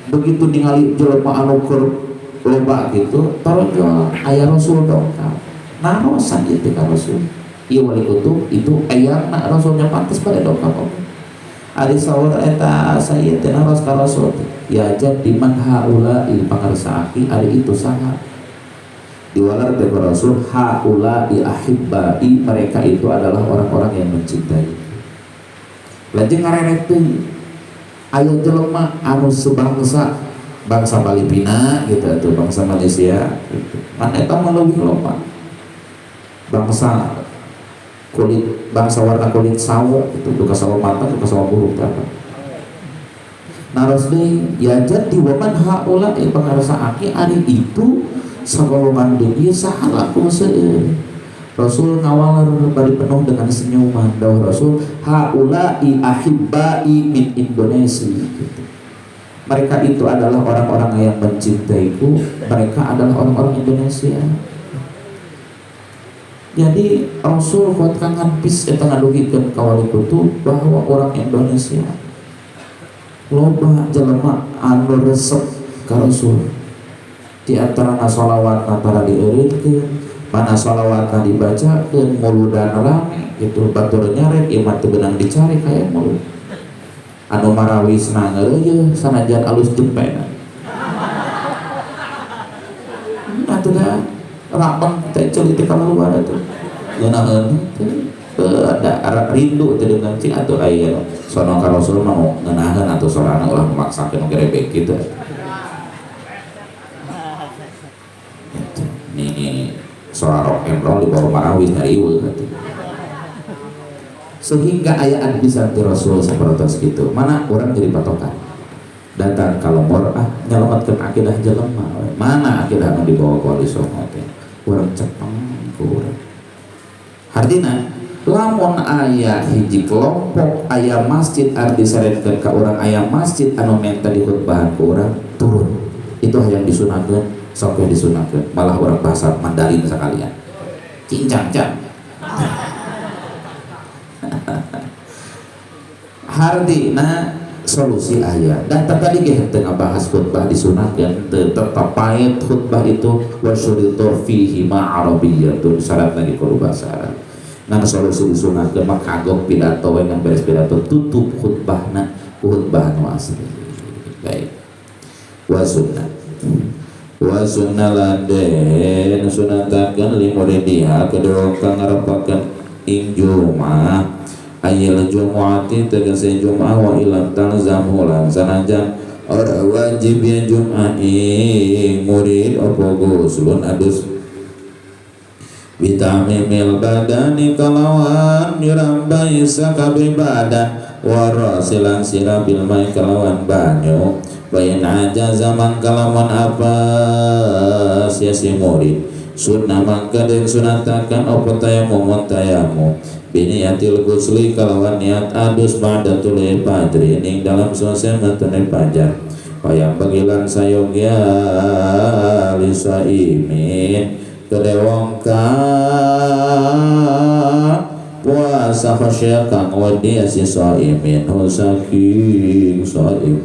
begitu ningali jelema anu keur loba gitu torojol aya Rasul dongkap narosan ieu ka Rasul ieu wali kutub itu ayana Rasulnya pantes pada dongkap ari saweur eta Sayyid teh naros ka Rasul ya jadi man haula pangarsaaki ari itu saha diwalar dari Rasul haula ahibbai mereka itu adalah orang-orang yang mencintai lajeng ngareret teuing aya jelema anu sebangsa bangsa Filipina gitu tuh bangsa Malaysia gitu. Mana eta mah leuwih loba bangsa kulit bangsa warna kulit sawo gitu duka sawo matang duka sawo buruk apa naros deui ya jadi waman haula pangarsaaki ari itu sagolongan deui saha laku seueur Rasul ngawal bari penuh dengan senyuman dawuh Rasul haula'i ahibbai min Indonesia gitu. Mereka itu adalah orang-orang yang mencintaiku, mereka adalah orang-orang Indonesia. Jadi Rasul kuat kangen pis eta ngadugikeun ka wali kutub bahwa orang Indonesia loba jelema anu resep ka Rasul. Di antara shalawat antara dieureutkeun mana sholawatna dibacakeun muludan rame gitu batur nyarek iman teu beunang dicari kaya mulut anu marawisna ngeureuyeuh sanajan alus jempena atuh da rapeng teh ceuli teh kaluar atuh ngeunaheun ada rindu teh dengan cing atuh aya sono ka Rasul mah ngeunaheun atuh sorana ulah memaksakeun gerebek kitu soal rock and roll di bawah marawis ngariweuh sehingga ayaan bisa di Rasul seperti itu mana orang jadi patokan datang kalau nyelamatkan akidah jelema mana akidah yang dibawa wali songo teh urang cepeng kurang artina lamun aya hiji kelompok aya masjid anu disareutkeun ka urang aya masjid anu menta dikhutbahan ku urang turun itu hayang disunahkeun sampai disunahkeun malah orang bahasa Mandarin sekalian cincang-cang hardina solusi aya dan tadi ge teu ngabahas khutbah disunahkeun teu tetep paet khutbah itu wa syuritu fihi ma arabiyyatun syaratna di kudu bahasa Arab ngan solusi disunahkeun mah kagok pidato we ngan beres pidato tutup khutbahna khutbah nu asli baik wa sunnah wa sunnaladen sunatakeun li muridiha kedua kang ngarepakeun ing jumaah ayil jumuati tegese jumaah wa ilam talzamu lan sanajan ora wajib ya jumaah ing murid opo guslun adus bitamimil badani kalawan yurambai sakabe badan warasilan sirabil mai kalawan banyu bayan aja zaman kalaman apa sia si murid sunnah mangka dan sunatakan apa tayamum biniyatil gusli kalawan niat adus ba'datul fajri ning dalam suasana tunai fajar payang bagilan sayong ya lisa imin kedewongka puasa khasyah kang wadi si saimin saking saim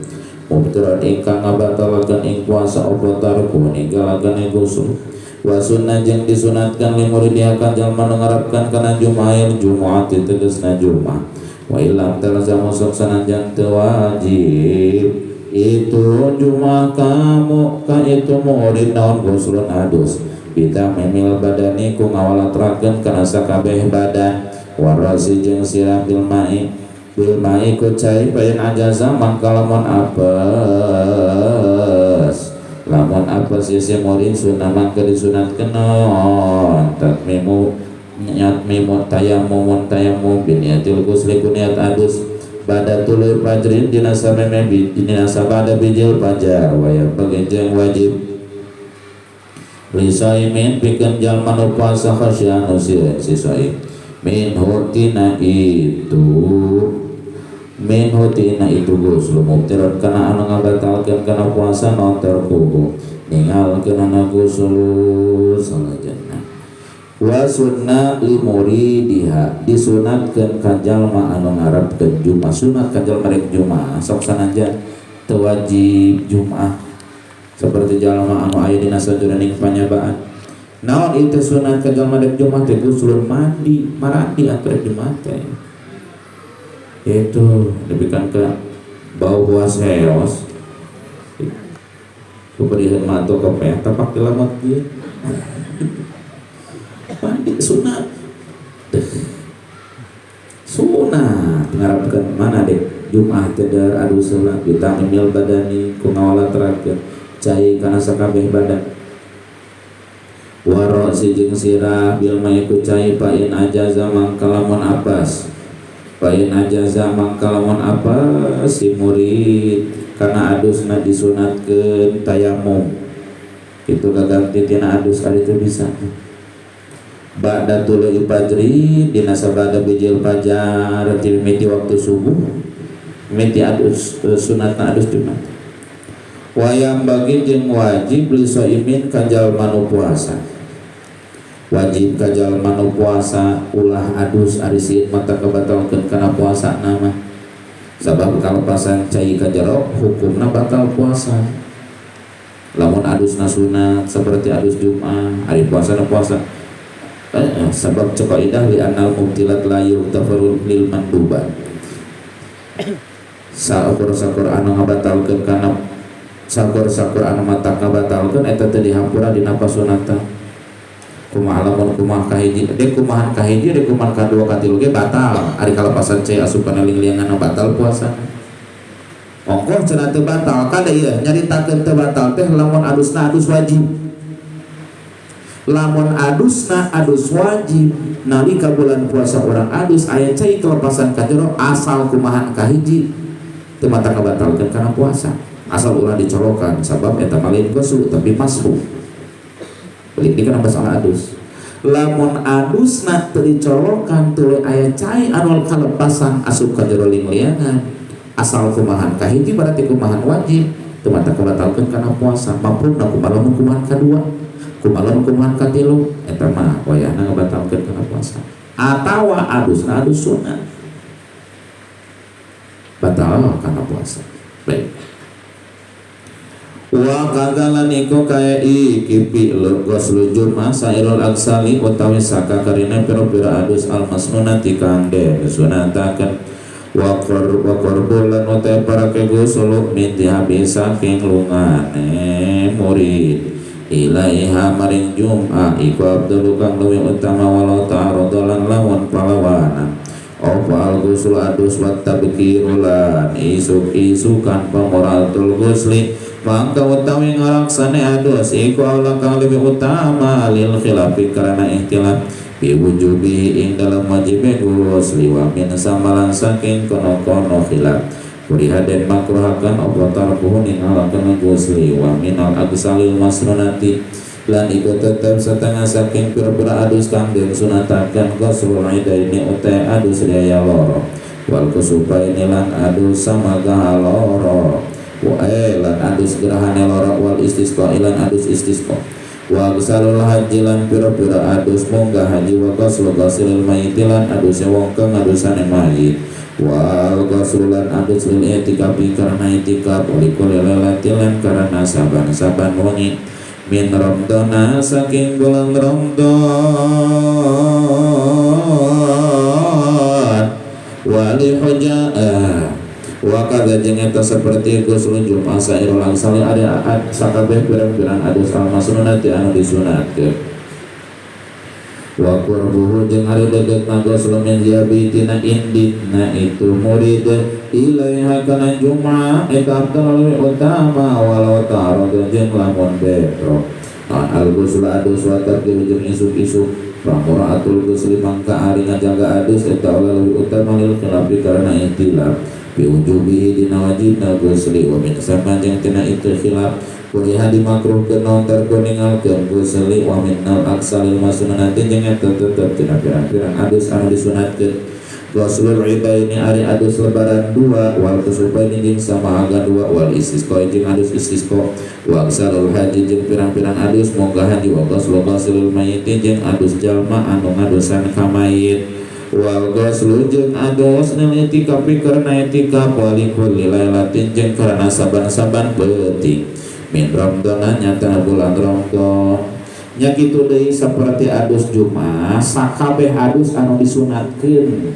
mubtiran ingkang ngabatalaken ing puasa apa tarku ninggalaken ing gusul wa sunnah jeung disunatkan limuridiakan jalma ngarepkan kana Jumaat tegasna Jumat wa ilam talzamu sanajan teu wajib itu Jumaat kamu ka itu murid naon guslun adus bita memil badani ku ngawalatrakeun kana sakabeh badan warasi jeung siram bil mai ku cai bayan ajaza mangkalamun apes lamun apes isi murid sunah mangka disunatkeun naon tatmimu tayamum biniatil ghusli kuniat adus badatul fajrin dina sameme dina sabada bijil fajar waya bagejeng wajib lisaimin pikeun jalma nu puasa khasyanu si saim min hutina itu ghusl mubtiran kana anu ngabatalkeun kana puasa naon tarkuhu ningalkeun ana ghusl salajana wa sunnah li muridiha disunatkeun ka jalma anu ngarepkeun Jumaah sunat ka jalma rek Jumaah sok sanajan teu wajib Jumaah seperti jalma anu aya dina sajroning panyabaan naon itu sunat ka jalma rek Jumaah teh guslun mandi marandi atuh Jumaah teh itu dibikan ke bau buas heos kuperihan mato kopeh tapak dilamot dia mandi sunat ngarapkan mana dek Jumaah teder adu salat bitamimil badani kunawala terakhir cai kana sakabeh badan waro si jeung sirah bil may ku cai pain ajaza mangkalamun apas pain ajaza mangkalamun apa si murid kana adusna disunatkeun tayamum itu gaganti tina adus ari teu bisa ba'da tulu'i fajri dina sabada bijil fajar miti waktu subuh miti adus sunatna adus Jumat wayang bagi jeung wajib li shaimin ka jalma nu puasa wajib ka jalma nu puasa ulah adus ari sieun mata kabatalkeun kana puasa nama sabab kalepasan cai ka jero hukumna batal puasa lamun adusna sunat seperti adus Jumat ari puasa na puasa sabab cekaidah li anal mubtilat la yughtafaru lil mandubat sakur anu ngabatalkeun kana sakur anu mata ngabatalkeun eta teh dihampura dina pasunatan kumaha lamun kumaha kahiji dek kumahan kahiji dek kumahan kadua katilu ge batal ari kalepasan cai asup kana lingliangan batal puasa ongkoh cenah teu batal kada ieu nyaritakeun teu batal teh lamun adusna adus wajib lamun adusna adus wajib nalika bulan puasa orang adus aya cai kelepasan kajero asal kumahan kahiji teu mata kabatalkeun kana puasa asal ulah dicolokan sabab eta malin ghusl tapi masruh balik dikeun masalah adus lamun adusna teu dicolokan teu aya cai anu kalepasan asup kajero lingliangan asal kumahan kahiji berarti kumahan wajib teu mata kabatalkeun kana puasa mampuna kumaha lamun kumahan kadua kumaha kumahan katilu eta mah wayahna ngabatalkeun kana puasa atawa adusna adus sunat batal kana puasa baik wa kagalan iku kaya ikipi ghusl Jumaah sairul aksali utawi sakakarina pira-pira adus almasnunati kang den sunataken wa qarbulan utawi para ghusl minti habis saking lungane murid ilaiha maring Jumaah iku abdul kang luwih utama walau ta'arodolan lawan palawanan opal ghusl adus wa tabkirulan isuk-isukan pamuratul ghusli mangka utawi ngalaksane adus iku Allah kang lebih utama lil khilafi karena ihtilaf biwujubi ing dalam wajibnya ghusli wa min samalan saking kono-kono khilaf kuriha den makruhakan apa tarkuhu ningalakeun ghusli wa minal agsalil masnunati lan iku tetep setengah saking pira-pira adus kang den sunataken ghusl idaini utai adus daya loro wal kusupaini lan adus samaga loro wa lan adus gerahane loro wal istisqa lan adus istisqa wa agsalul haji lan pira-pira adus munggah haji wa ghusl ghasilil mayit lan adus wong kang adusane mayit wal qasrulan adus lil itikafi karena itikaf walikul lelatilan karena saban-saban wengi min Ramadana saking bulan Ramadan wali hujaa wa kadza jeung eta saperti gusul Jumat sairul angsali ada sakabeh pirang-pirang adus al-masnunati anu disunatkeun wa qurbuhu jeung ari deudeutna gusul min ziabitina inditna itu murid ilaiha kana Jumat eta abdul utama walau ta'arud jeung lamun betro al-gusul adus wa tarkibu jeung isuk-isuk pamuraatul gusli mangka ari ngajaga adus eta lebih utama lil khilafi karena ikhtilaf biujubi dina wajibna gusli wa min sama jeung tina itu khilaf kuliah dimakruhkeun naon tarku ningalkeun gusli wa min nal aksalil masnunati jeung eta tetep tina pirang-pirang adus anu disunatkeun ghuslul idaini ari adus lebaran dua wal kusubaini jeung samaaga dua wal istisqa jeung adus istisqa wa aksalul haji jeung pirang-pirang adus munggah haji wa ghuslul mayyit jeung adus jalma anu ngadusan ka mayit wal ghuslu jeung adus nil itikafi karena itikaf walikul lailatin jeung karena saban-saban peuting min Ramadan nyata bulan Ramadan nya kitu deui saperti adus Jumat sakabeh adus anu disunatkeun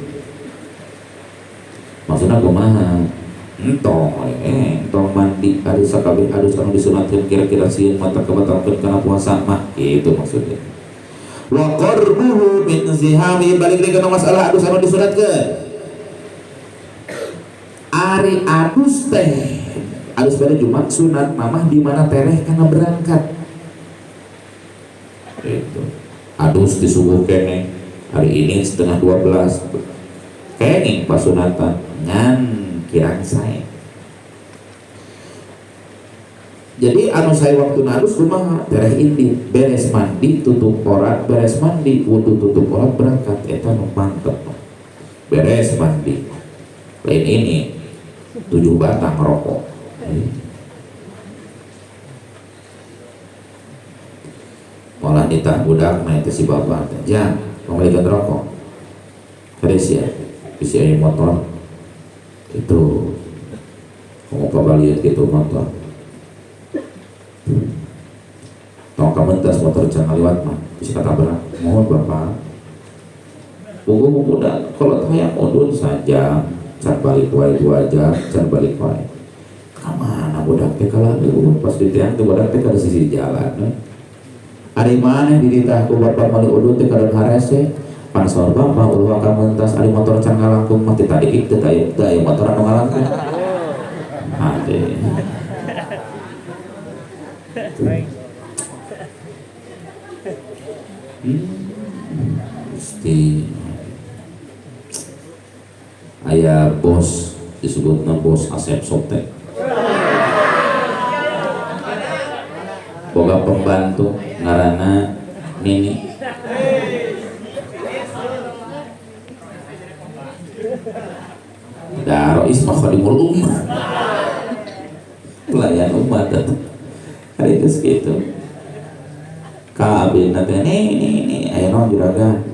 maksudna kumaha entong mandi ari sakabeh adus anu disunatkeun kira-kira sieun mata kabatalkeun kana puasa mah kitu maksudnya wa qarbuhu min zihami balik deui kana masalah adus anu disunatkeun ari adus teh adus pada Jumat sunat mamah di mana tereh karena berangkat itu adus di subuh kene hari ini setengah 12 kene pas sunatan ngan kirang saya jadi anu saya waktu adus rumah tereh ini beres mandi tutup aurat beres mandi wudu tutup aurat berangkat eta nu mantep beres mandi lain ini 7 batang rokok malah ditah budak na itu si bapak jang pembelikan rokok kades ya bisa yang motor itu mau kabaliat gitu motor tong kamentas motor jangan lewat mah bisa katabrak mohon bapak buku budak kalau tayang udun saja can balik wae 2 jam can balik wae mana budak teh kalau pas ditiang tuh budak teh kada sisi jalan hari mana dititah ku bapak mali udut teh kada harese pansor bapak ulah ka mentas ari motor can ngalangkung mah teh tadi kitu teh aya motor anu ngalangkung ade mesti aya bos disebutna bos Asep Sotek boga pembantu ngaranna Nini Daro ismah khadimul ummah pelayan umat hari itu segitu kabin nanti ini ayo non juragan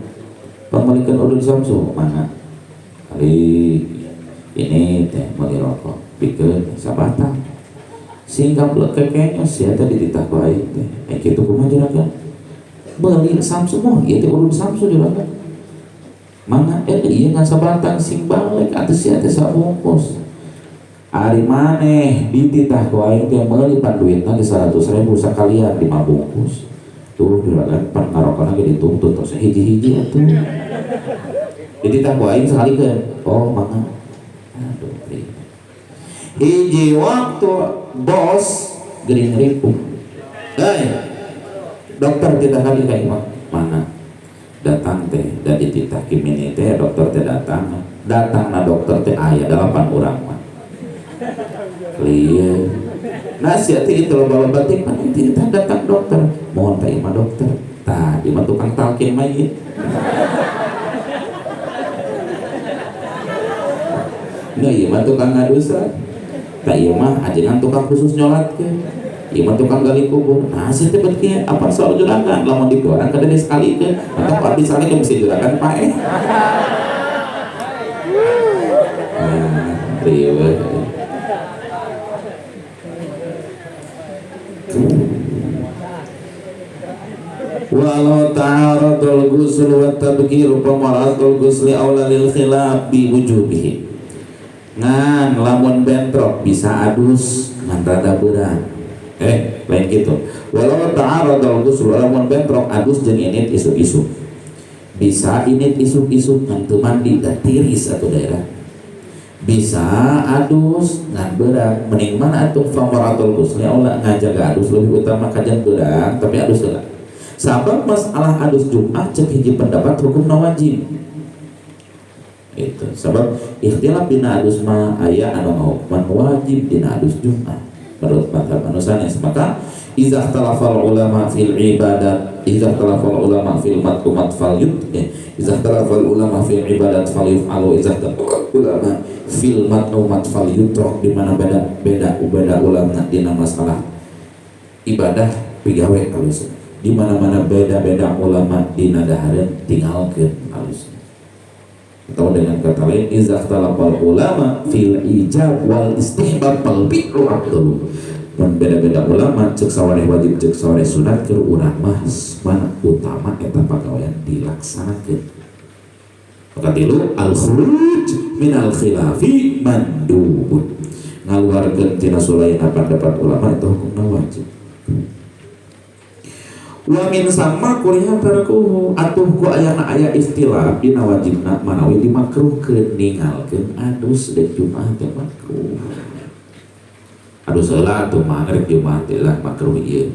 pembalikan udun samsu mana hari ini teh mau dirokok pikir sabatang sehingga belum kekenya sih tadi dititah baik teh gitu kumaha juragan beli samsu mah ieu teh urun samsu juragan mana iya ngan sabatang sing balik atus sia teh sabungkus ari maneh dititah ku aing teh meuli pan duitna ge 100.000 sakalian 5 bungkus tuh juragan pan ngarokona ge dituntut tos hiji-hiji atuh dititah ku aing sakalikeun oh mangga aduh hiji waktu bos gering ripuh dokter tidak kali ka imah mana datang teh dan dititah kimini teh dokter teh datang na dokter teh aya 8 orang mah clear nasihat itu loba-loba teh pan dititah datang dokter mohon teh imah dokter tah imah tukang talkin mayit nah imah tukang ngadusa tak iya mah ajengan tukang khusus nyolat ke iya mah tukang gali kubur nah sih teh berarti apa soal juragan lamun di orang kada sekali ke atau abis sekali ke mesti juragan pae riweuh. Walau ta'aradul ghusl wa tabkiru pamaratul ghusli aula lil khilaf bi wujubihi. Ngan lamun bentrok bisa adus ngan rada beurang. Lain gitu. Walau ta'aradul ghusl lamun bentrok adus jeung init isuk-isuk. Bisa init isuk-isuk ngan teu mandi da tiris atau daerah. Bisa adus ngan beurang mending mana atuh pamaratul ghusli aula ngajaga adus lebih utama kajian beurang tapi adus heula. Sabab masalah adus Jumat cek hiji pendapat hukumna wajib. Itu sabab ikhtilaf dina adus mah aya anu ngahukuman wajib dina adus Jumat menurut mazhab anu sanes. Maka idza ikhtalafa ulama fil ibadat idza ikhtalafa ulama fil mat'umat falyut idza ikhtalafa ulama fil ibadat falyuf'alu idza ikhtalafa ulama fil mat'umat falyutrok di mana beda ulama dina masalah ibadah pigawe halus. Di mana-mana beda-beda ulama dina dahareun tinggalkeun halus. Atau dengan kata lain idza ikhtalafal ulama fil ijab wal istihbab fal bi'ru afdalu. Mun beda-beda ulama cek sawareh wajib cek sawareh sunat keur urang mah mana utama eta pagawean dilaksanakeun. Maka tilu al khuruj min al khilafi mandubun. Ngaluarkeun tina sulaina pendapat ulama itu hukumna wajib. Wa min sama kuriha tarkuhu atuh ku aya istilah dina wajibna manawi dimakruhkeun ninggalkeun adus deuk Jumaah teh makruh. Adus heula atuh mah rek Jumaah teh lah makruh ieu.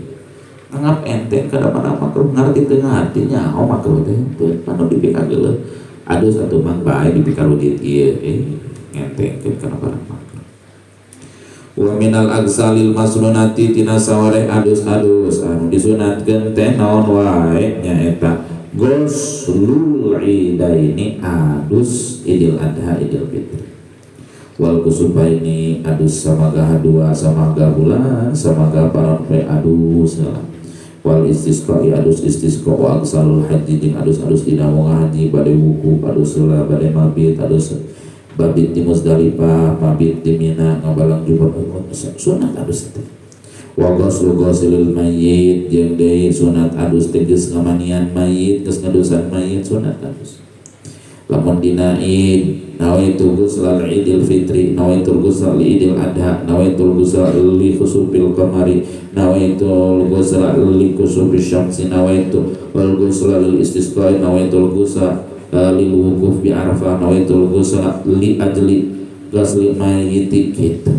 Anggap enteng kada mana makruh ngarti teu ngarti nyaho makruh teh teu anu dipikageuleuh. Adus atuh mah bae dipikarudit ieu ngentengkeun kana barang makruh. Wa minal agsalil masnunati tina sawareh adus-adus anu disunatkeun teh naon wae nyaeta ghuslul idaini adus idul adha idul fitri wal kusubaini adus samaga hadua samaga bulan samaga paron poe adus wal istisqa adus istisqa wa agsalul haji jeung adus-adus dina wong haji bade wuku adus heula bade mabit adus babit di Muzdalifah, mabit di Mina, ngabalang Jumat sunat adus teh. Wa ghuslu ghuslil mayyit jeung deui sunat adus teh geus ngamanian mayit, geus ngadusan mayit sunat adus. Lamun dina Id, nawaitu ghuslal Idul Fitri, nawaitu ghuslal Idul Adha, nawaitu ghuslal li khusufil qamari, nawaitu ghuslal li khusufis syamsi, nawaitu wal ghuslal istisqa, nawaitu ghuslal lil wukuf bi Arafah nawaitul ghusla li ajli ghusli mayyiti gitu.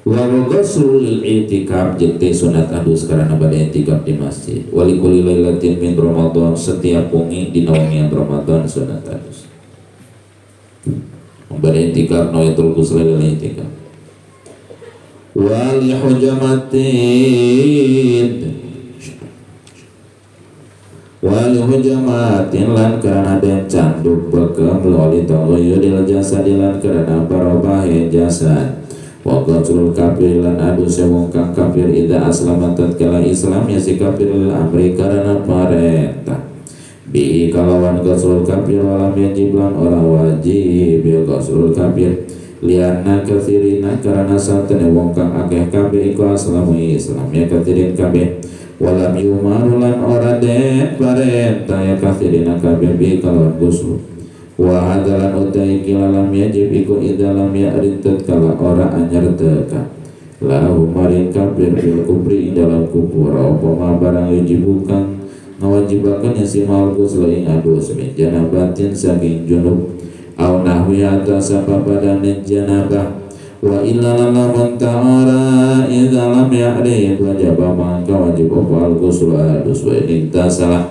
Wa ghusl lil i'tikaf jeung teh sunat adus karena bade i'tikaf di masjid. Wa li kulli lailatin min Ramadan setiap wengi dina wengian Ramadan sunat adus. Bade i'tikaf nawaitul ghusla lil i'tikaf. Wa li hujamatin wal hujamatin lan karena den canduk bekem loli taghayyuril jasad lan karena barobah jasad wa qatlul kafir lan adu sewong kang kafir idza aslama tatkala Islam ya si kafir lil amri karena perintah bi kalawan qatlul kafir walam yajib lan ora wajib ya qatlul kafir lianna kafirina karena satene wong kang akeh kabeh iku aslamu Islam ya kafirin kabeh walam yumarulan ora den parentah ya kafirina kabeh bi kalawan ghusl wa hadalan utai kilalam yajib iku idalam ya rintet kala ora anyar teka lahu maring kafir bil kubri dalam kubur apa ma barang yujibukan ngawajibakan ya simal ghusl ing adus min janabatin saking junub au nahwi atas apa badanin janabah wa illa laman ta'ara idza lam ya'rif wajib maka wajib apa al-ghusl adus wa intasalah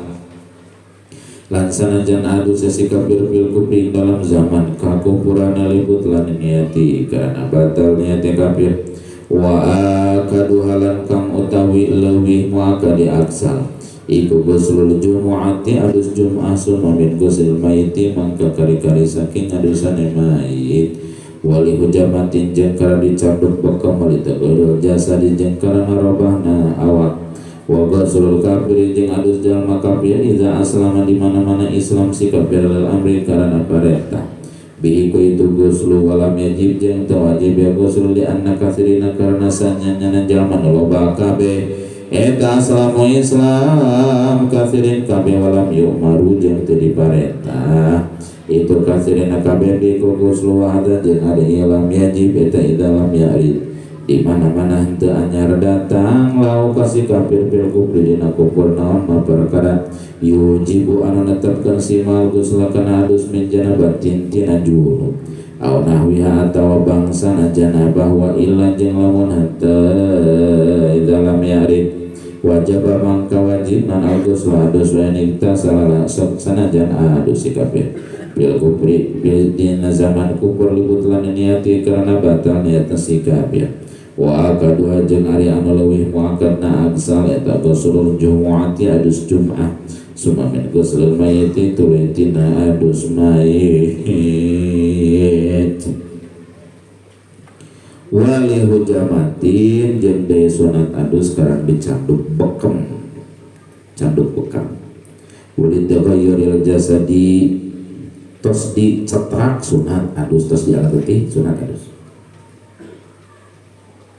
lan sanajan adus si kafir bil kufri dalam zaman kakufuran libut lan niati karena batal niati kafir wa akadu halan kang utawi leuwih muakadi aksal iku ghuslul jumu'ati adus jum'ah sunna min ghusl mayiti mangka kari-kari saking adusane mayit wali hujamatin jeung kana dicanduk bekam wali tagurul jasa di jeung kana narobahna awak wa ghuslul kafir jeung adus jalma kafir idza aslama di mana-mana Islam si kafir lil amri karana perintah bihi ku itu guslu walam yajib jeung teu wajib ya guslu li anna katsirina karna sanyana jalma loba kabeh eta aslamu Islam katsirin kabeh walam yu'maru jeung teu diparentah itu katsirina kabeh bihi ku guslu wahada jeung ari lam yajib eta idalam yarid di mana-mana henteu anyar datang lau kasih kafir bil kufri dina kufur naon ma perkara yujibu anu netepkeun simal gusla kana adus min janabatin tina junub au nahwiha atawa bangsana janabah wa illa jeung lamun henteu dalam yarid wajib mangka wajib nan adus wa adus wa nikta salala sanajan adus si kafir bil kufri bil dina zaman kufur libutlan niati karena batal niat si kafir wa akaduha jeung ari anu leuwih muakkadna aksal eta ghuslul jumu'ati adus jum'ah summa min ghuslil mayyiti tuwitina adus mayyit wali hujamatin jeung deui sunat adus karang dicanduk bekem canduk bekam wali taghayyuril jasadi tos dicetrak sunat adus tos dialateuti sunat adus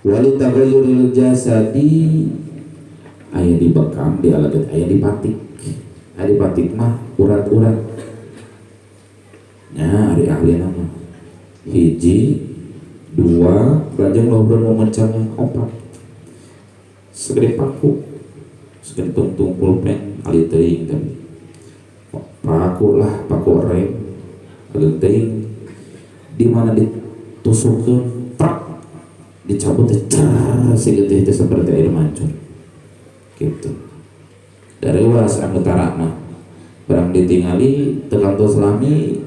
wali taghayyuril jasadi aya di bekam di alat aya di patik mah urat-urat nya ari ahli nama hiji dua lajeng ngobrol memecahnya opat segede paku segede tuntung pulpen ali teuing kan paku lah paku rem ali teuing di mana ditusukkeun tak dicabut segede itu seperti air mancur gitu dari was anggota mah barang ditingali tekanto selami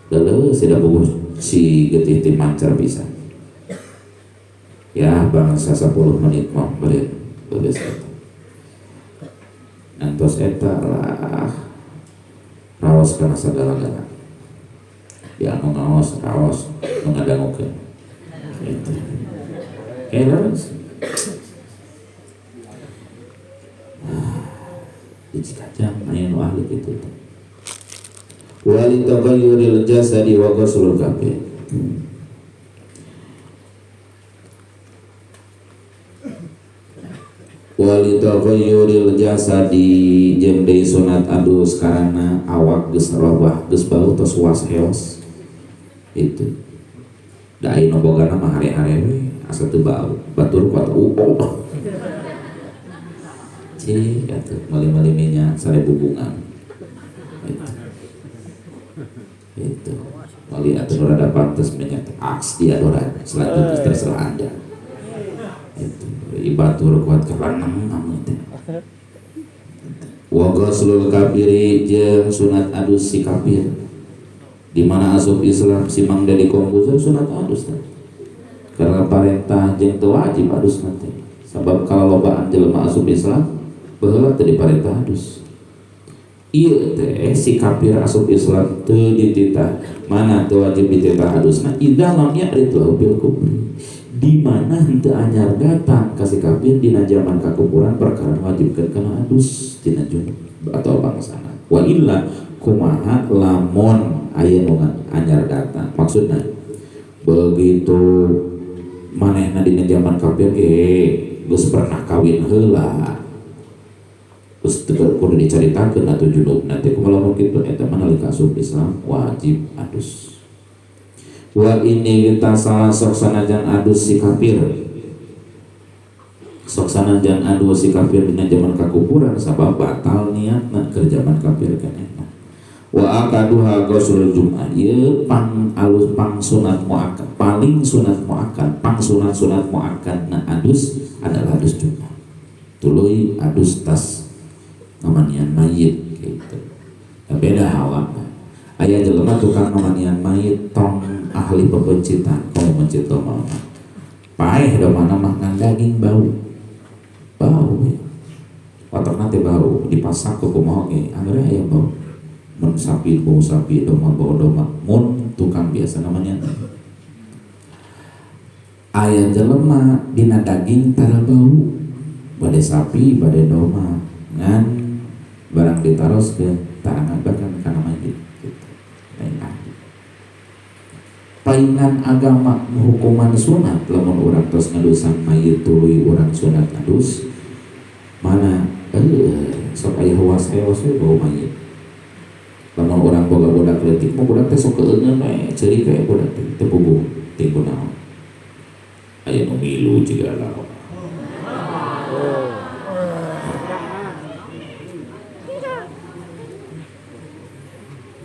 lalu sudah bagus si getih tim mancar bisa ya bangsa 10 menit mau beli nantos eta lah raos karena segala-gala ya anu ngaos raos mengadangukeun gitu elas dicikacang aya nu ahli kitu wali taghayyuril jasadi wa ghuslul kafir wali taghayyuril jasadi jeung deui sunat adus karana awak geus robah geus bau tos was heos itu da aya nu bogana mah hare-hare we asa teu bau batur kuat cik atuh mali-mali minyak sare bubungan itu mali atuh rada pantes minyak aks diadoran selanjutnya terserah anda itu ibatur kuat keranang namun itu wa ghuslul kafiri jeung sunat adus si kafir di mana asup Islam si Mang Dedi Kombuzer sunat adus karena parentah jeung teu wajib adus nanti sabab kalau lobaan jelema asup Islam baheula teu diparentah adus ieu teh si kafir asup Islam teu dititah mana teu wajib dititah adusna idza lam ya'rid lahu bil kufri di mana henteu anyar datang ka si kafir dina zaman kakufuran perkara wajibkeun kana adus dina junub atau bangsana wa illa kumaha lamun aya nu anyar datang maksudna begitu manehna dina zaman kafir geus pernah kawin heula terus kudu dicaritakeun atuh junub nanti kumaha lamun kitu eta mah nalika asup Islam wajib adus wa ini kita salah sok sanajan adus si kafir sok sanajan adus si kafir dina zaman kakufuran sabab batal niatna keur zaman kafir keneh wa akaduha ghuslul jum'ah ieu pang alus pang sunat muakkad paling sunat muakkad pang sunat muakkad na adus adalah adus jum'ah tuluy adus tas ngamanian mayit gitu beda hawa aya jelema tukang ngamanian mayit tong ahli pepencitan kalau mencito mah paeh da mana makan daging bau ya otakna teh bau dipasak ku kumaha ge anggar aya bau mun sapi bau sapi doma bau doma mun tukang biasa namanya aya jelema dina daging tara bau bade sapi bade doma ngan barang ditaros ke tarangan bahkan karena mayit gitu. Lain ahli palingan agama hukuman sunat lamun urang tos ngadusan mayit tuluy urang sunat ngadus mana sok aya hawas-hawas we bau mayit. Lamun urang boga budak leutik mah budak teh sok keungeun we ceurik we budak teh teu puguh ting kunaon aya nu milu jiga lawan.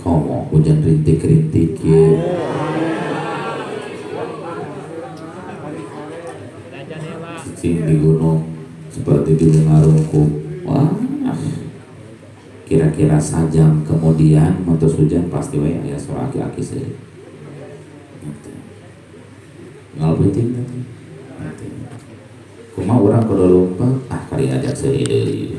Komo hujan rintik-rintik ya. Cicing di gunung seperti di Lunarungku. Wah, kira-kira sajam kemudian motos hujan pasti we aya suara aki-aki seueur. Ngal penting teh. Kumaha urang kudu lompat kari ajak seueur deui.